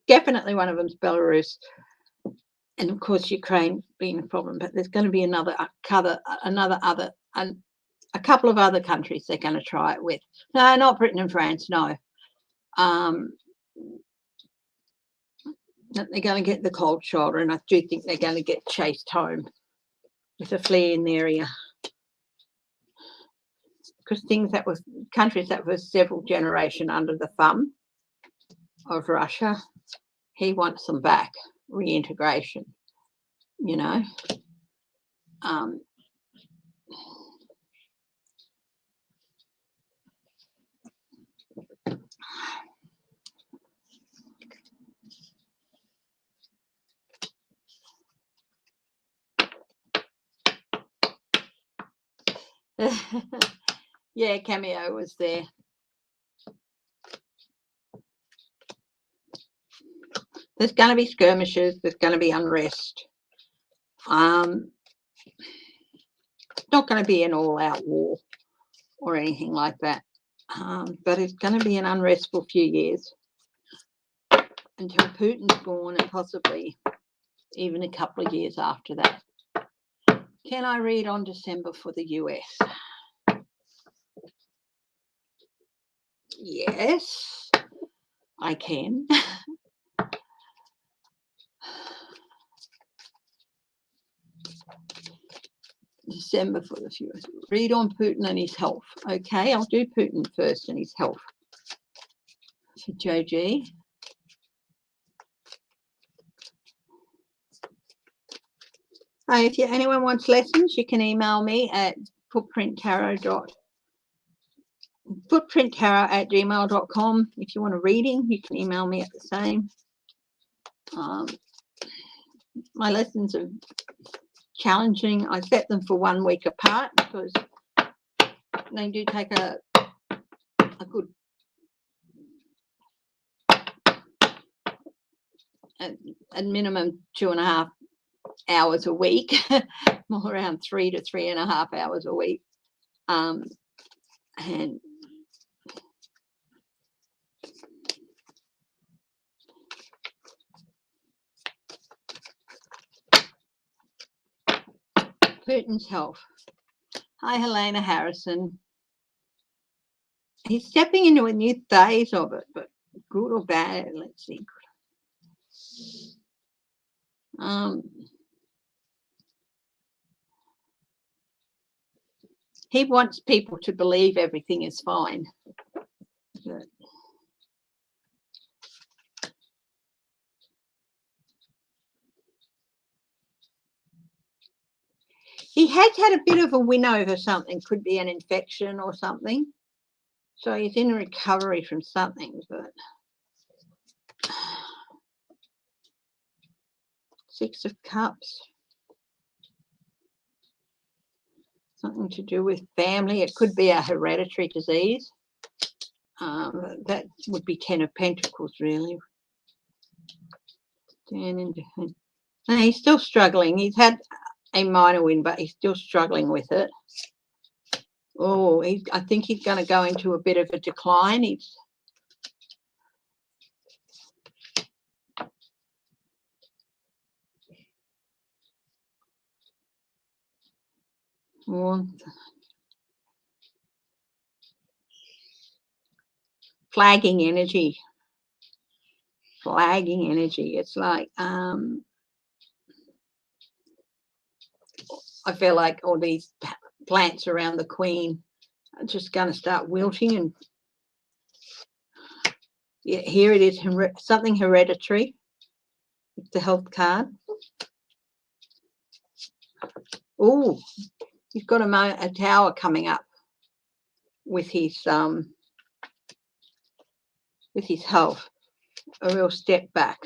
Definitely one of them's Belarus, and of course Ukraine being a problem, but there's going to be a couple of other countries they're going to try it with. No, not Britain and France, no. They're going to get the cold shoulder, and I do think they're going to get chased home with a flea in the area. Because countries that were several generations under the thumb of Russia, he wants them back, reintegration, you know. Yeah, Cameo was there. There's going to be skirmishes. There's going to be unrest. It's not going to be an all-out war or anything like that, but it's going to be an unrestful few years until Putin's born, and possibly even a couple of years after that. Can I read on December for the US? Yes, I can. December for the US. Read on Putin and his health. Okay, I'll do Putin first and his health. For Joji. If anyone wants lessons, you can email me at footprinttarot@gmail.com. If you want a reading, you can email me at the same. My lessons are challenging. I set them for 1 week apart because they do take a good at minimum 2.5 hours a week, more around 3 to 3.5 hours a week. And Putin's health. Hi, Helena Harrison. He's stepping into a new phase of it, but good or bad, let's see. He wants people to believe everything is fine. But he has had a bit of a win over something, could be an infection or something. So he's in recovery from something, but 6 of Cups. Something to do with family. It could be a hereditary disease. That would be 10 of Pentacles, really. No, he's still struggling. He's had a minor win, but he's still struggling with it. Oh, I think he's going to go into a bit of a decline. Flagging energy. It's like I feel like all these plants around the Queen are just going to start wilting. And yeah, here it is, something hereditary. It's the health card. Oh, he's got a tower coming up with his health. A real step back.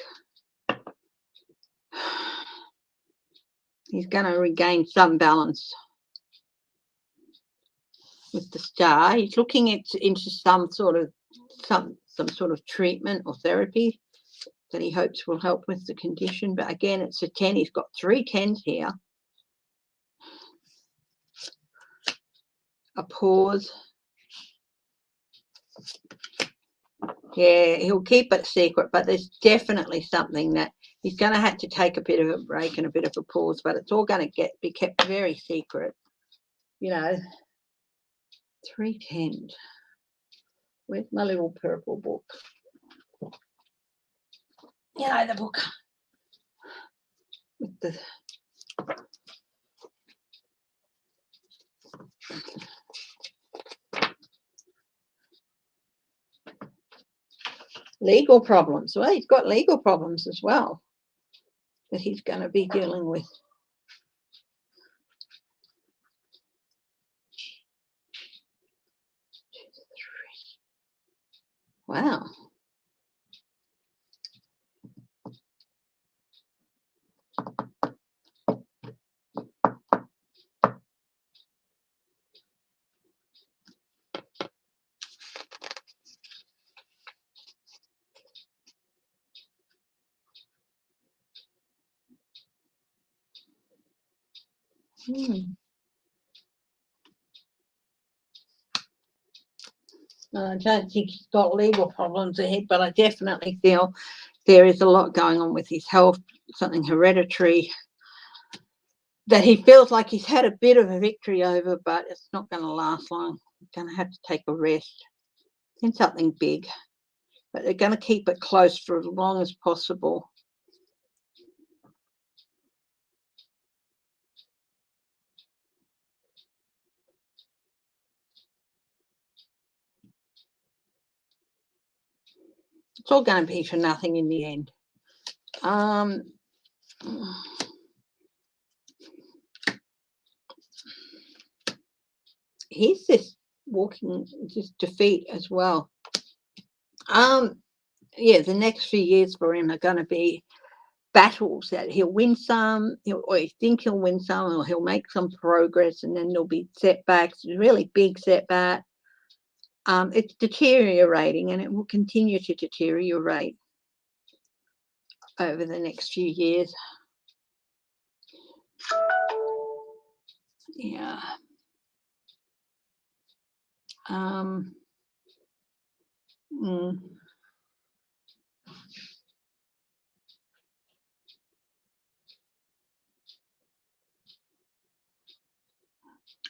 He's going to regain some balance with the star. He's looking into some sort of treatment or therapy that he hopes will help with the condition. But again, it's a 10. He's got 3 10s here. A pause. Yeah, he'll keep it secret, but there's definitely something that he's going to have to take a bit of a break and a bit of a pause, but it's all going to be kept very secret. You know, 3 10s. Where's my little purple book? You know, the book with the legal problems. Well, he's got legal problems as well that he's going to be dealing with. Wow. I don't think he's got legal problems ahead, but I definitely feel there is a lot going on with his health, something hereditary that he feels like he's had a bit of a victory over, but it's not going to last long. He's going to have to take a rest in something big, but they're going to keep it close for as long as possible. It's all going to be for nothing in the end. He's just walking just defeat as well. Yeah, the next few years for him are going to be battles that he'll win some, or you think he'll win some, or he'll make some progress, and then there'll be setbacks, really big setback. It's deteriorating, and it will continue to deteriorate over the next few years. Yeah. And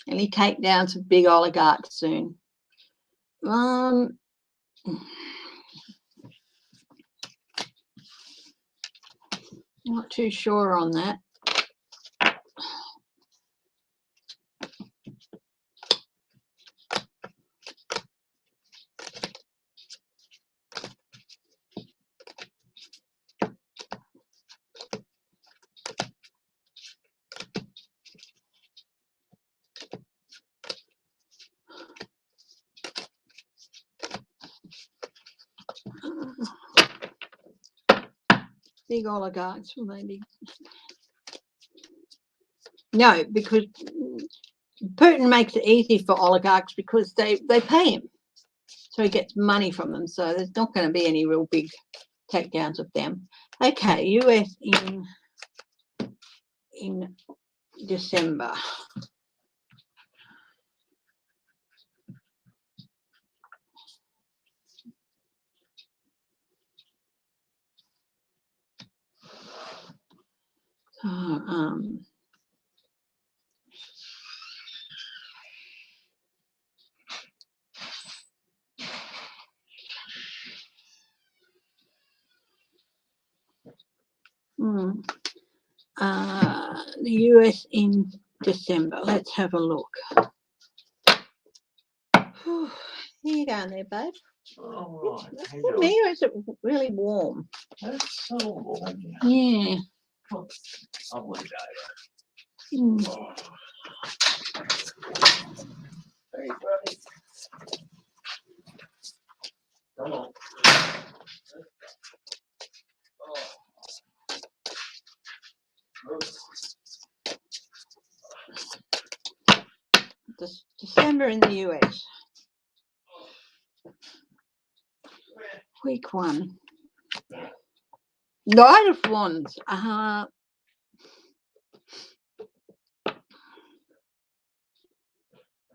he take down some big oligarchs soon. Not too sure on that. Big oligarchs, will they be? No, because Putin makes it easy for oligarchs because they pay him. So he gets money from them. So there's not going to be any real big takedowns of them. Okay, US in December. The US in December. Let's have a look. Here you go there, babe. Oh, It's for me, or is it really warm? that's so warm. Yeah. Lovely day. Very bright. Come on. December in the US. Week 1. Knight of Wands.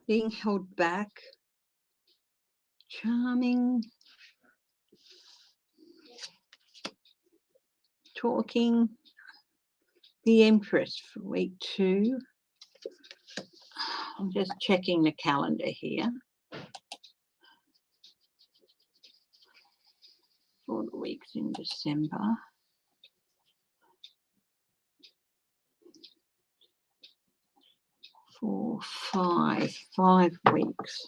Being held back. Charming. Talking. The Empress for week 2. I'm just checking the calendar here. For the weeks in December. 4, 5 weeks.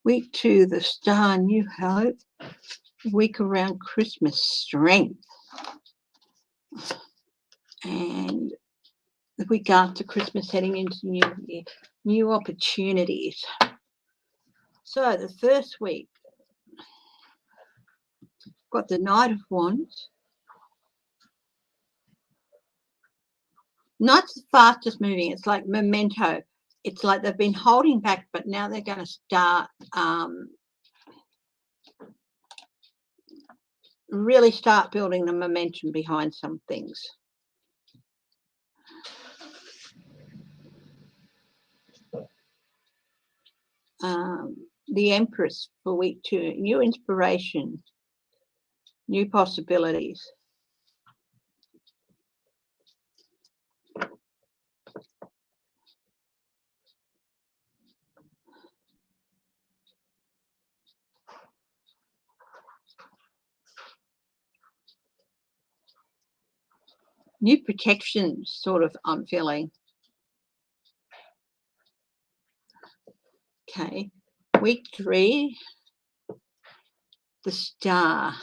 Week 2, the Star, New Hope. Week around Christmas, Strength. And the week after Christmas, heading into New Year, new opportunities. So the first week, got the Knight of Wands. Not the fastest moving, it's like memento. It's like they've been holding back, but now they're going to start really start building the momentum behind some things. The Empress for week 2, new inspiration, new possibilities. New protection, sort of, I'm feeling. Okay, week 3, the Star,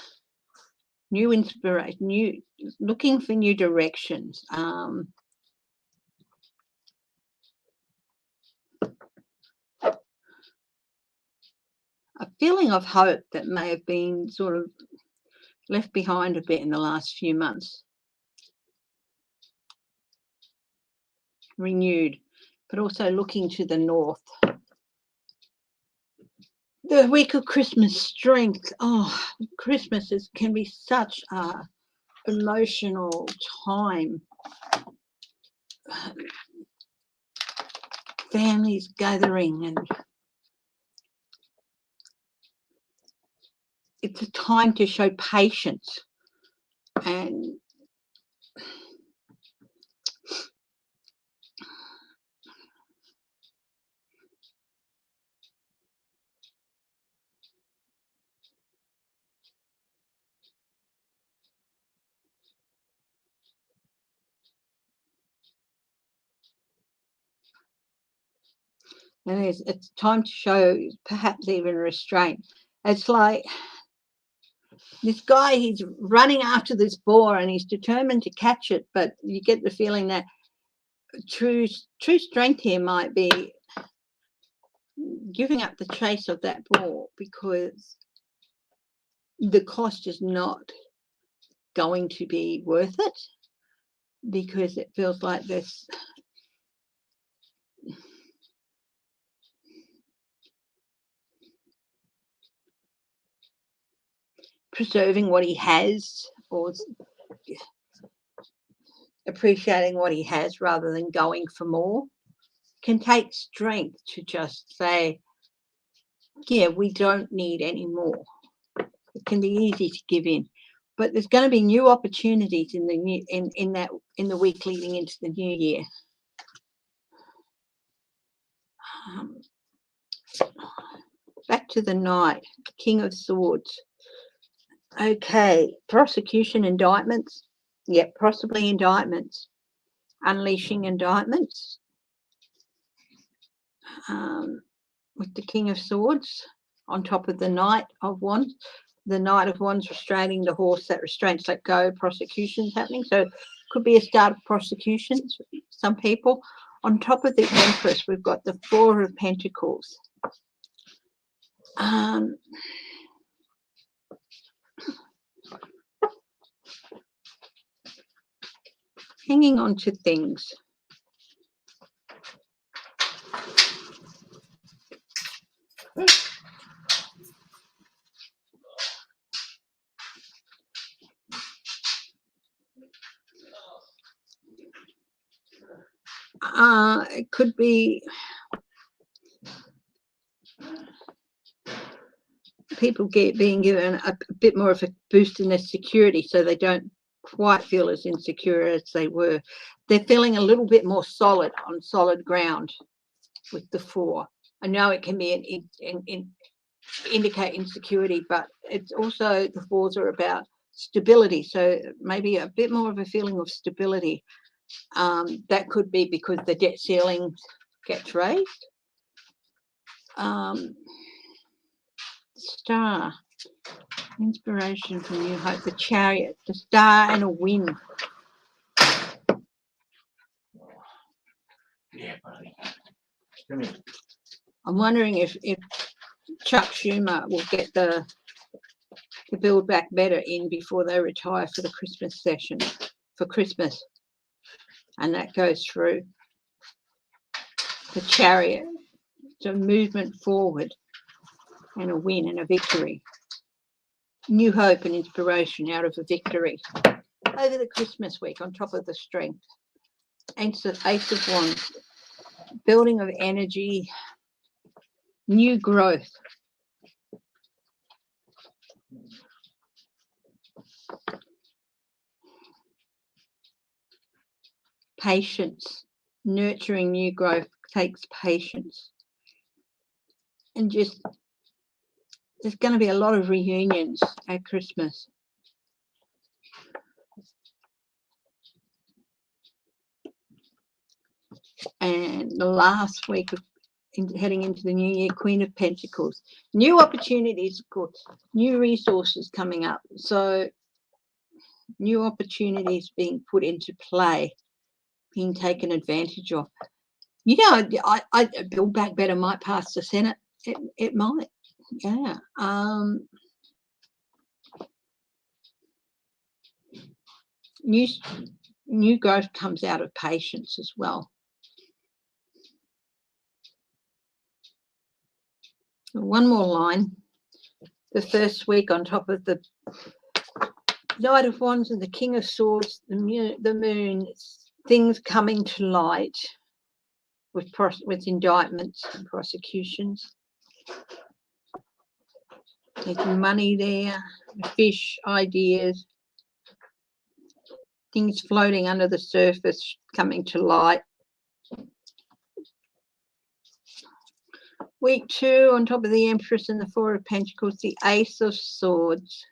new inspiration, new, looking for new directions. A feeling of hope that may have been sort of left behind a bit in the last few months. Renewed, but also looking to the north. The week of Christmas, Strength. Oh, Christmas can be such a emotional time. Families gathering, and it's a time to show patience and it's time to show perhaps even restraint. It's like this guy, he's running after this boar and he's determined to catch it, but you get the feeling that true strength here might be giving up the chase of that boar because the cost is not going to be worth it, because it feels like this preserving what he has, or appreciating what he has rather than going for more. Can take strength to just say, yeah, we don't need any more. It can be easy to give in, but there's going to be new opportunities in the new in the week leading into the new year. Back to the Knight, King of Swords. Okay, prosecution, indictments. Yep, possibly indictments. Unleashing indictments. With the King of Swords on top of the Knight of Wands. The Knight of Wands restraining the horse, that restraints let go, prosecutions happening. So it could be a start of prosecutions, some people. On top of the Empress, we've got the Four of Pentacles. Hanging on to things. It could be people being given a bit more of a boost in their security, so they don't quite feel as insecure as they were. They're feeling a little bit more solid, on solid ground with the Four. I know it can be indicate insecurity, but it's also, the Fours are about stability, so maybe a bit more of a feeling of stability. That could be because the debt ceiling gets raised. Star, inspiration from New Hope, the Chariot, the Star, and a win. Yeah, buddy. Come here. I'm wondering if Chuck Schumer will get the Build Back Better in before they retire for the Christmas session, for Christmas. And that goes through. The Chariot, it's a movement forward and a win and a victory. New hope and inspiration out of a victory over the Christmas week, on top of the strength. Ace of Wands, building of energy, new growth. Patience, nurturing new growth takes patience. And just, there's going to be a lot of reunions at Christmas. And the last week of heading into the new year, Queen of Pentacles. New opportunities, of course, new resources coming up. So new opportunities being put into play, being taken advantage of. You know, I Build Back Better might pass the Senate. It might, yeah. New growth comes out of patience as well. One more line. The first week, on top of the Knight of Wands and the King of Swords, the moon, things coming to light with indictments and prosecutions. There's money there, fish, ideas, things floating under the surface coming to light. Week 2, on top of the Empress and the Four of Pentacles, the Ace of Swords.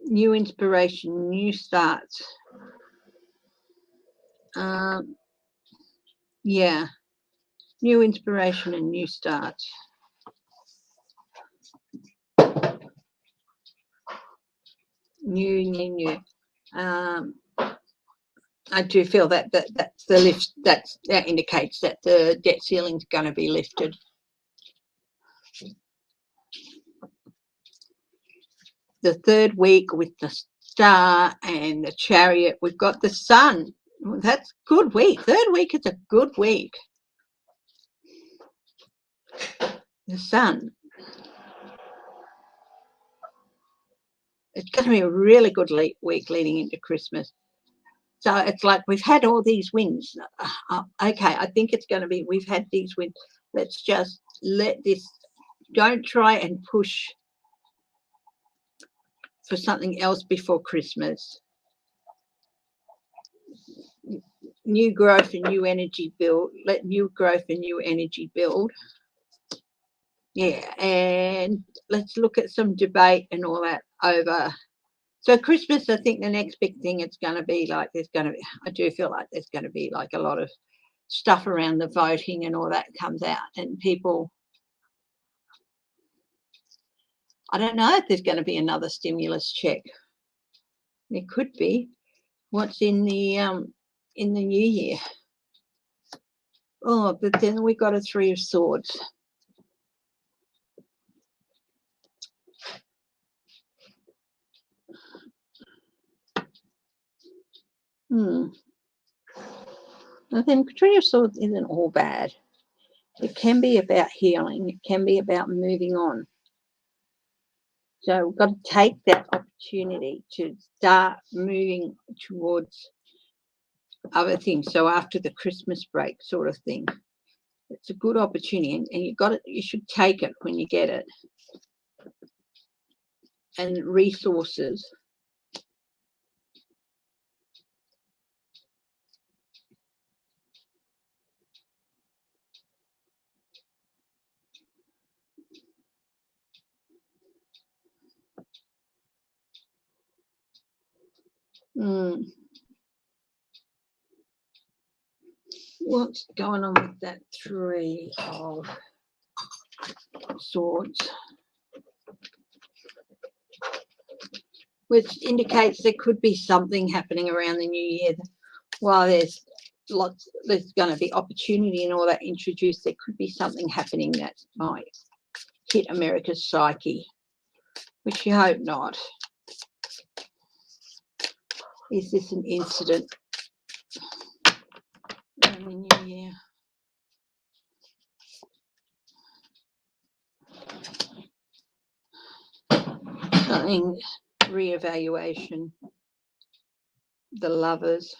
New inspiration, new starts. Yeah, new inspiration and new starts. New. I do feel that's the lift. That indicates that the debt ceiling is going to be lifted. The third week with the Star and the Chariot, we've got the Sun. Well, that's a good week. Third week is a good week. The Sun. It's going to be a really good week leading into Christmas. So it's like we've had all these wins. Okay, I think it's going to be we've had these wins. Let's just let this. Don't try and push for something else before Christmas. New growth and new energy build. Let new growth and new energy build. Yeah, and let's look at some debate and all that over. So Christmas, I think the next big thing it's going to be like I do feel like there's going to be like a lot of stuff around the voting and all that comes out, and people, I don't know if there's going to be another stimulus check. There could be. What's in the new year? Oh, but then we got a 3 of Swords. I think 3 of Swords isn't all bad. It can be about healing. It can be about moving on. So we've got to take that opportunity to start moving towards other things. So after the Christmas break sort of thing, it's a good opportunity, and you should take it when you get it. And resources. What's going on with that 3 of Swords? Which indicates there could be something happening around the new year. While there's going to be opportunity and all that introduced, there could be something happening that might hit America's psyche, which you hope not. Is this an incident around the new year? Something, reevaluation, the Lovers.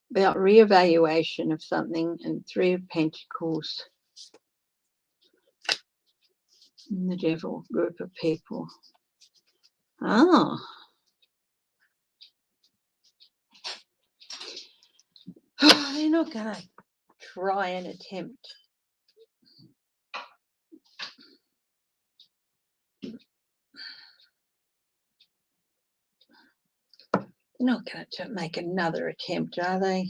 About reevaluation of something, and 3 of Pentacles. And the Devil, group of people. Oh. They're not going to try and attempt. They're not going to make another attempt, are they?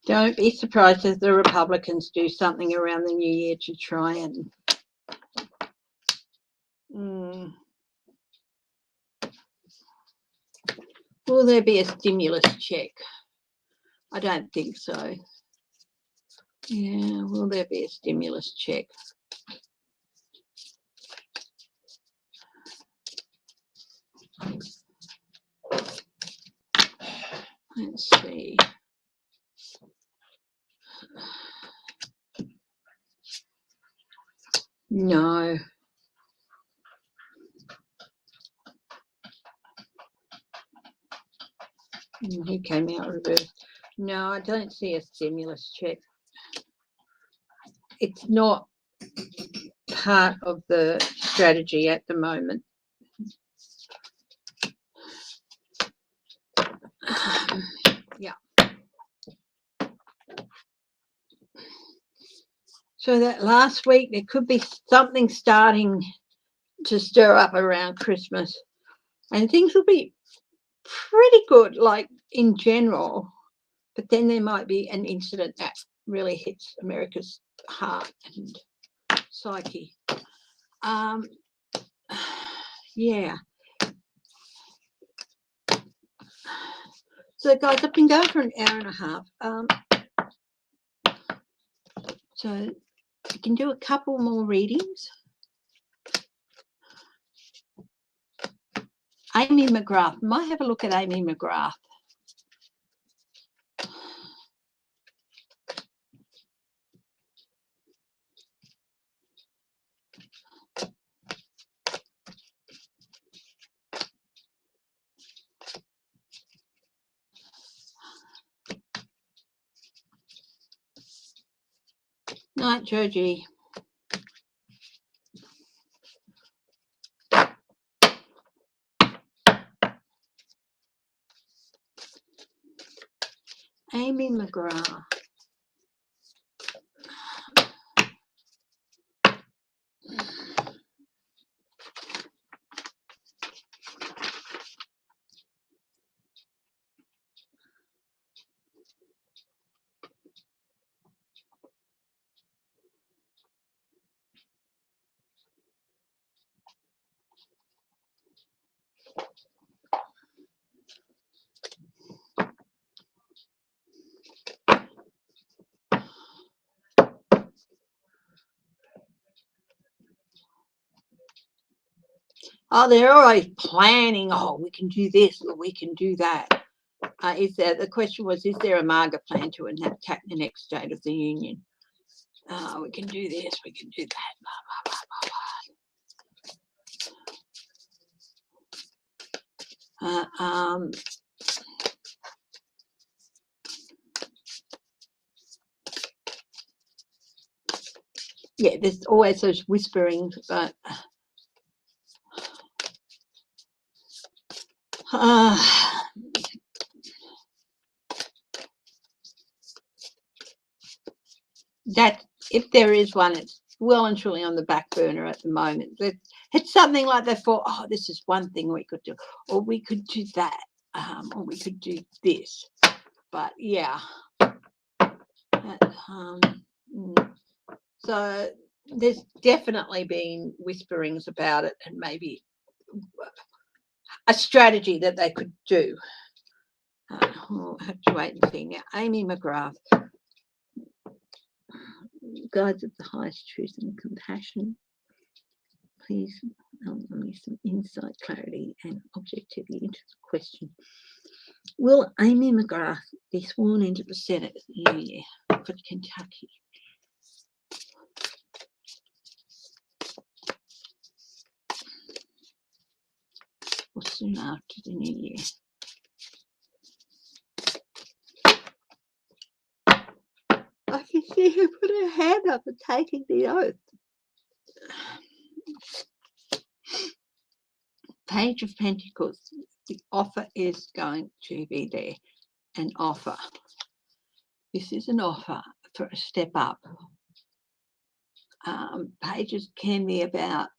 Don't be surprised if the Republicans do something around the new year to try and will there be a stimulus check? I don't think so. Yeah, will there be a stimulus check? Let's see. No. He came out reversed. No, I don't see a stimulus check. It's not part of the strategy at the moment. Yeah. So that last week, there could be something starting to stir up around Christmas, and things will be pretty good, like in general, but then there might be an incident that really hits America's heart and psyche. yeah. So, guys, I've been going for an hour and a half. So you can do a couple more readings. Amy McGrath. Might have a look at Amy McGrath. Night, Georgie. Amy McGrath. Oh, they're always planning. Oh, we can do this or we can do that. The question was, is there a MAGA plan to attack the next state of the union? We can do this, we can do that. Blah, blah, blah, blah. Yeah, there's always those whisperings, but that if there is one, it's well and truly on the back burner at the moment. It's something like they thought, oh, this is one thing we could do, or we could do that, or we could do this. But yeah, so there's definitely been whisperings about it, and maybe a strategy that they could do. We'll have to wait and see. Now, Amy McGrath. Guides of the highest truth and compassion. Please give me some insight, clarity, and objectivity into the question. Will Amy McGrath be sworn into the Senate in the new year for Kentucky? Or soon after the new year? I can see her put her hand up and taking the oath. Page of Pentacles. The offer is going to be there. An offer. This is an offer for a step up. Pages can be about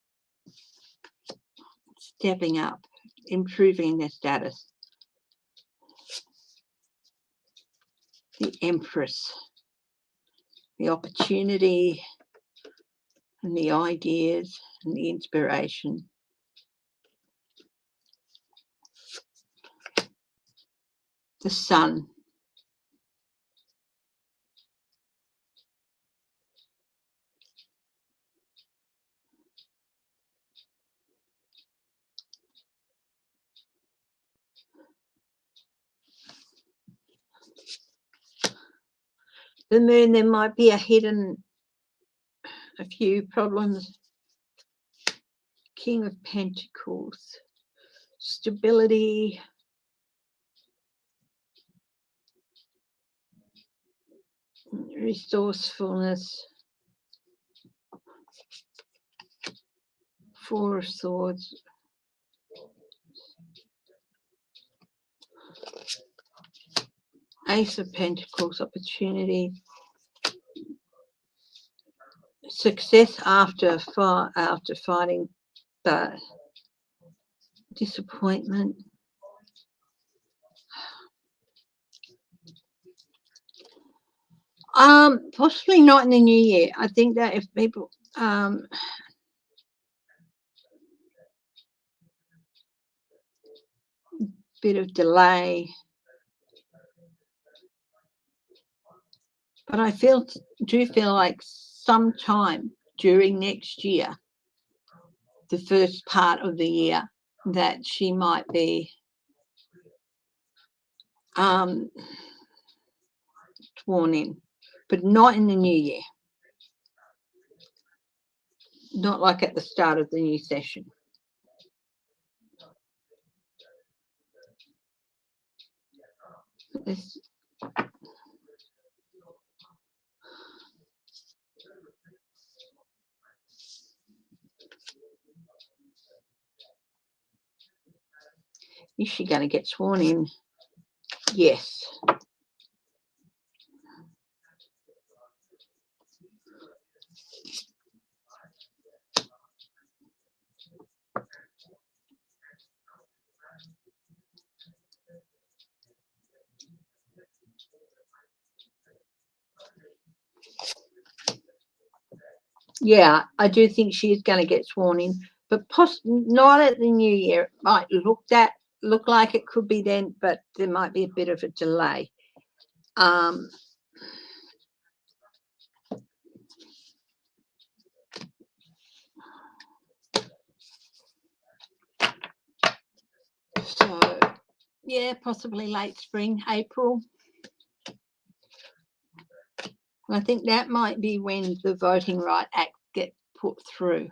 stepping up, improving their status. The Empress. The opportunity and the ideas and the inspiration. The Sun. The Moon, there might be a few problems. King of Pentacles. Stability. Resourcefulness. Four of Swords. Ace of Pentacles, opportunity. Success after fighting the disappointment. Possibly not in the new year. I think that if people bit of delay. But I do feel like sometime during next year, the first part of the year, that she might be sworn in, but not in the new year. Not like at the start of the new session. Is she going to get sworn in? Yes. Yeah, I do think she is going to get sworn in, but not at the new year. It might look like it could be then, but there might be a bit of a delay. So, yeah, possibly late spring, April. I think that might be when the Voting Rights Act gets put through.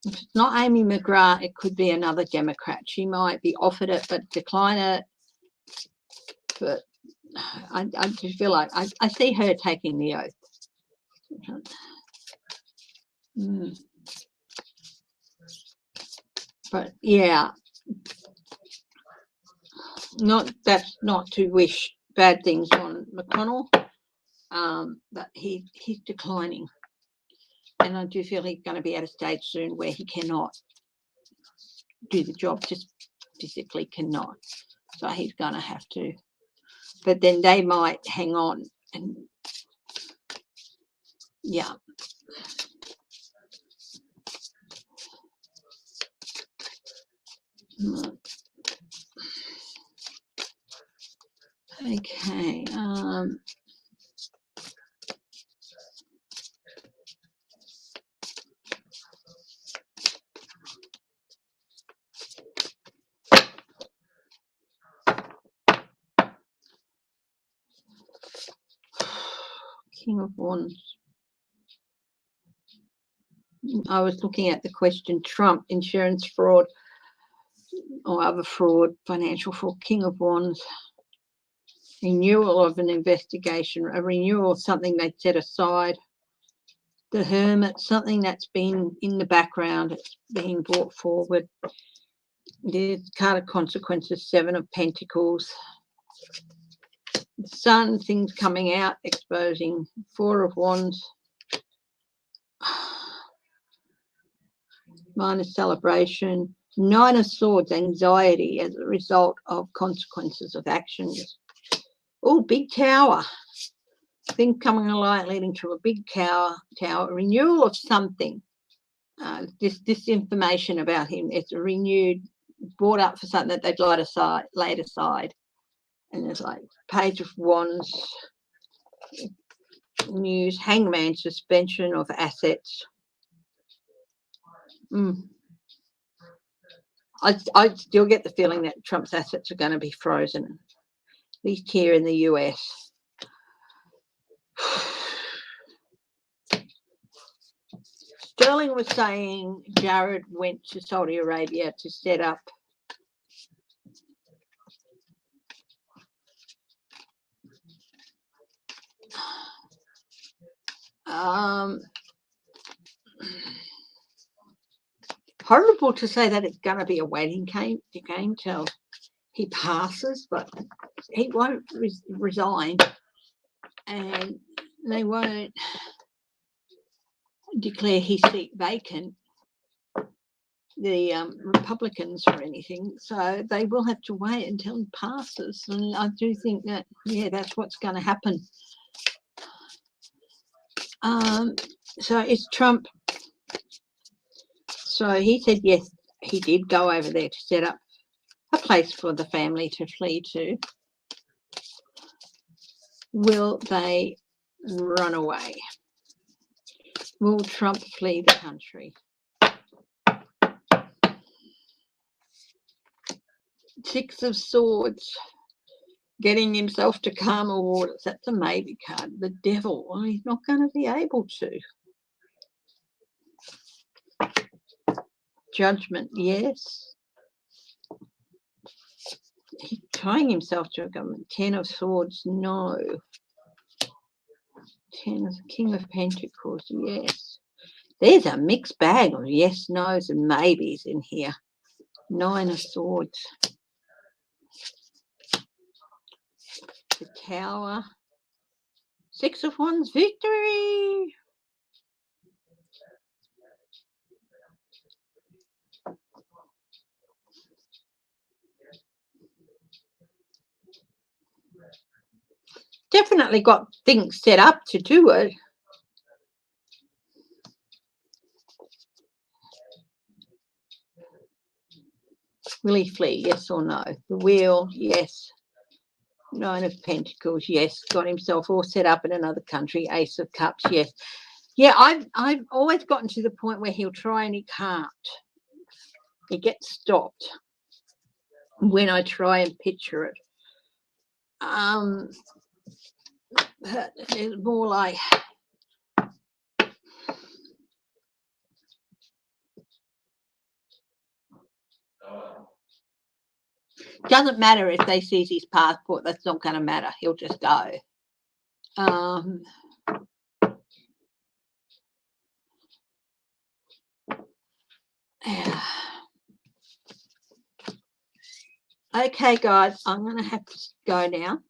If it's not Amy McGrath, it could be another Democrat. She might be offered it but decline it. But I just feel like I see her taking the oath. But yeah, that's not to wish bad things on McConnell, but he's declining. And I do feel he's going to be at a stage soon where he cannot do the job, just physically cannot. So he's going to have to. But then they might hang on and, yeah. Okay. King of Wands. I was looking at the question, Trump, insurance fraud or other fraud, financial fraud, King of Wands, renewal of an investigation, a renewal of something they set aside. The Hermit, something that's been in the background, it's being brought forward. The card of consequences, Seven of Pentacles. The Sun, things coming out, exposing, Four of Wands. Minus celebration. Nine of Swords, anxiety as a result of consequences of actions. Oh, big Tower. Things coming alive leading to a big tower, renewal of something. This information about him, it's renewed, brought up for something that they'd laid aside. And there's like Page of Wands, news, Hangman, suspension of assets. I still get the feeling that Trump's assets are going to be frozen, at least here in the US. Sterling was saying Jared went to Saudi Arabia to set up horrible to say that it's going to be a waiting game till he passes, but he won't resign, and they won't declare his seat vacant, the Republicans or anything. So they will have to wait until he passes. And I do think that, yeah, that's what's going to happen. So is Trump. So he said, yes, he did go over there to set up a place for the family to flee to. Will they run away? Will Trump flee the country? Six of Swords, getting himself to calmer waters. That's a maybe card. The Devil, well, he's not going to be able to. Judgment, yes. He's tying himself to a government. 10 of Swords, no. 10 of King of Pentacles, yes. There's a mixed bag of yes, no's and maybes in here. 9 of Swords. The Tower. 6 of Wands, victory. Definitely got things set up to do it. Will he flee? Yes or no? The Wheel, yes. 9 of Pentacles, yes. Got himself all set up in another country. Ace of Cups, yes. Yeah, I've always gotten to the point where he'll try and he can't. He gets stopped when I try and picture it. It's more like doesn't matter if they seize his passport. That's not going to matter. He'll just go. Yeah. Okay, guys, I'm going to have to go now.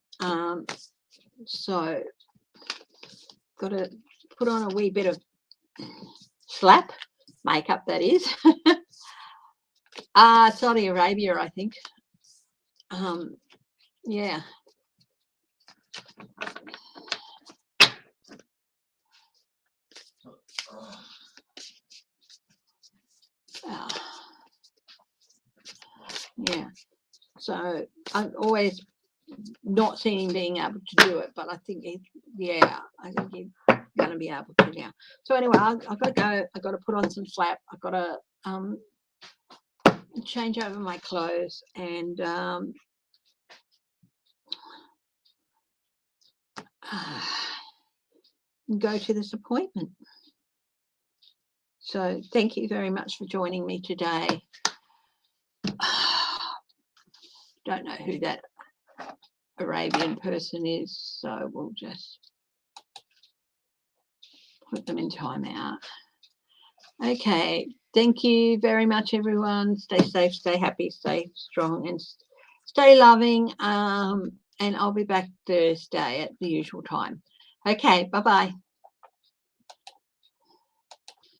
So, got to put on a wee bit of slap makeup, that is. Saudi Arabia, I think. Yeah. Yeah. So I've always not seen him being able to do it, but I think I think he's going to be able to now. So anyway, I've got to go. I've got to put on some slap. I've got to change over my clothes and go to this appointment. So thank you very much for joining me today. Don't know who that Arabian person is, so we'll just put them in timeout. Okay, thank you very much, everyone. Stay safe, stay happy, stay strong, and stay loving. And I'll be back Thursday at the usual time. Okay, bye-bye.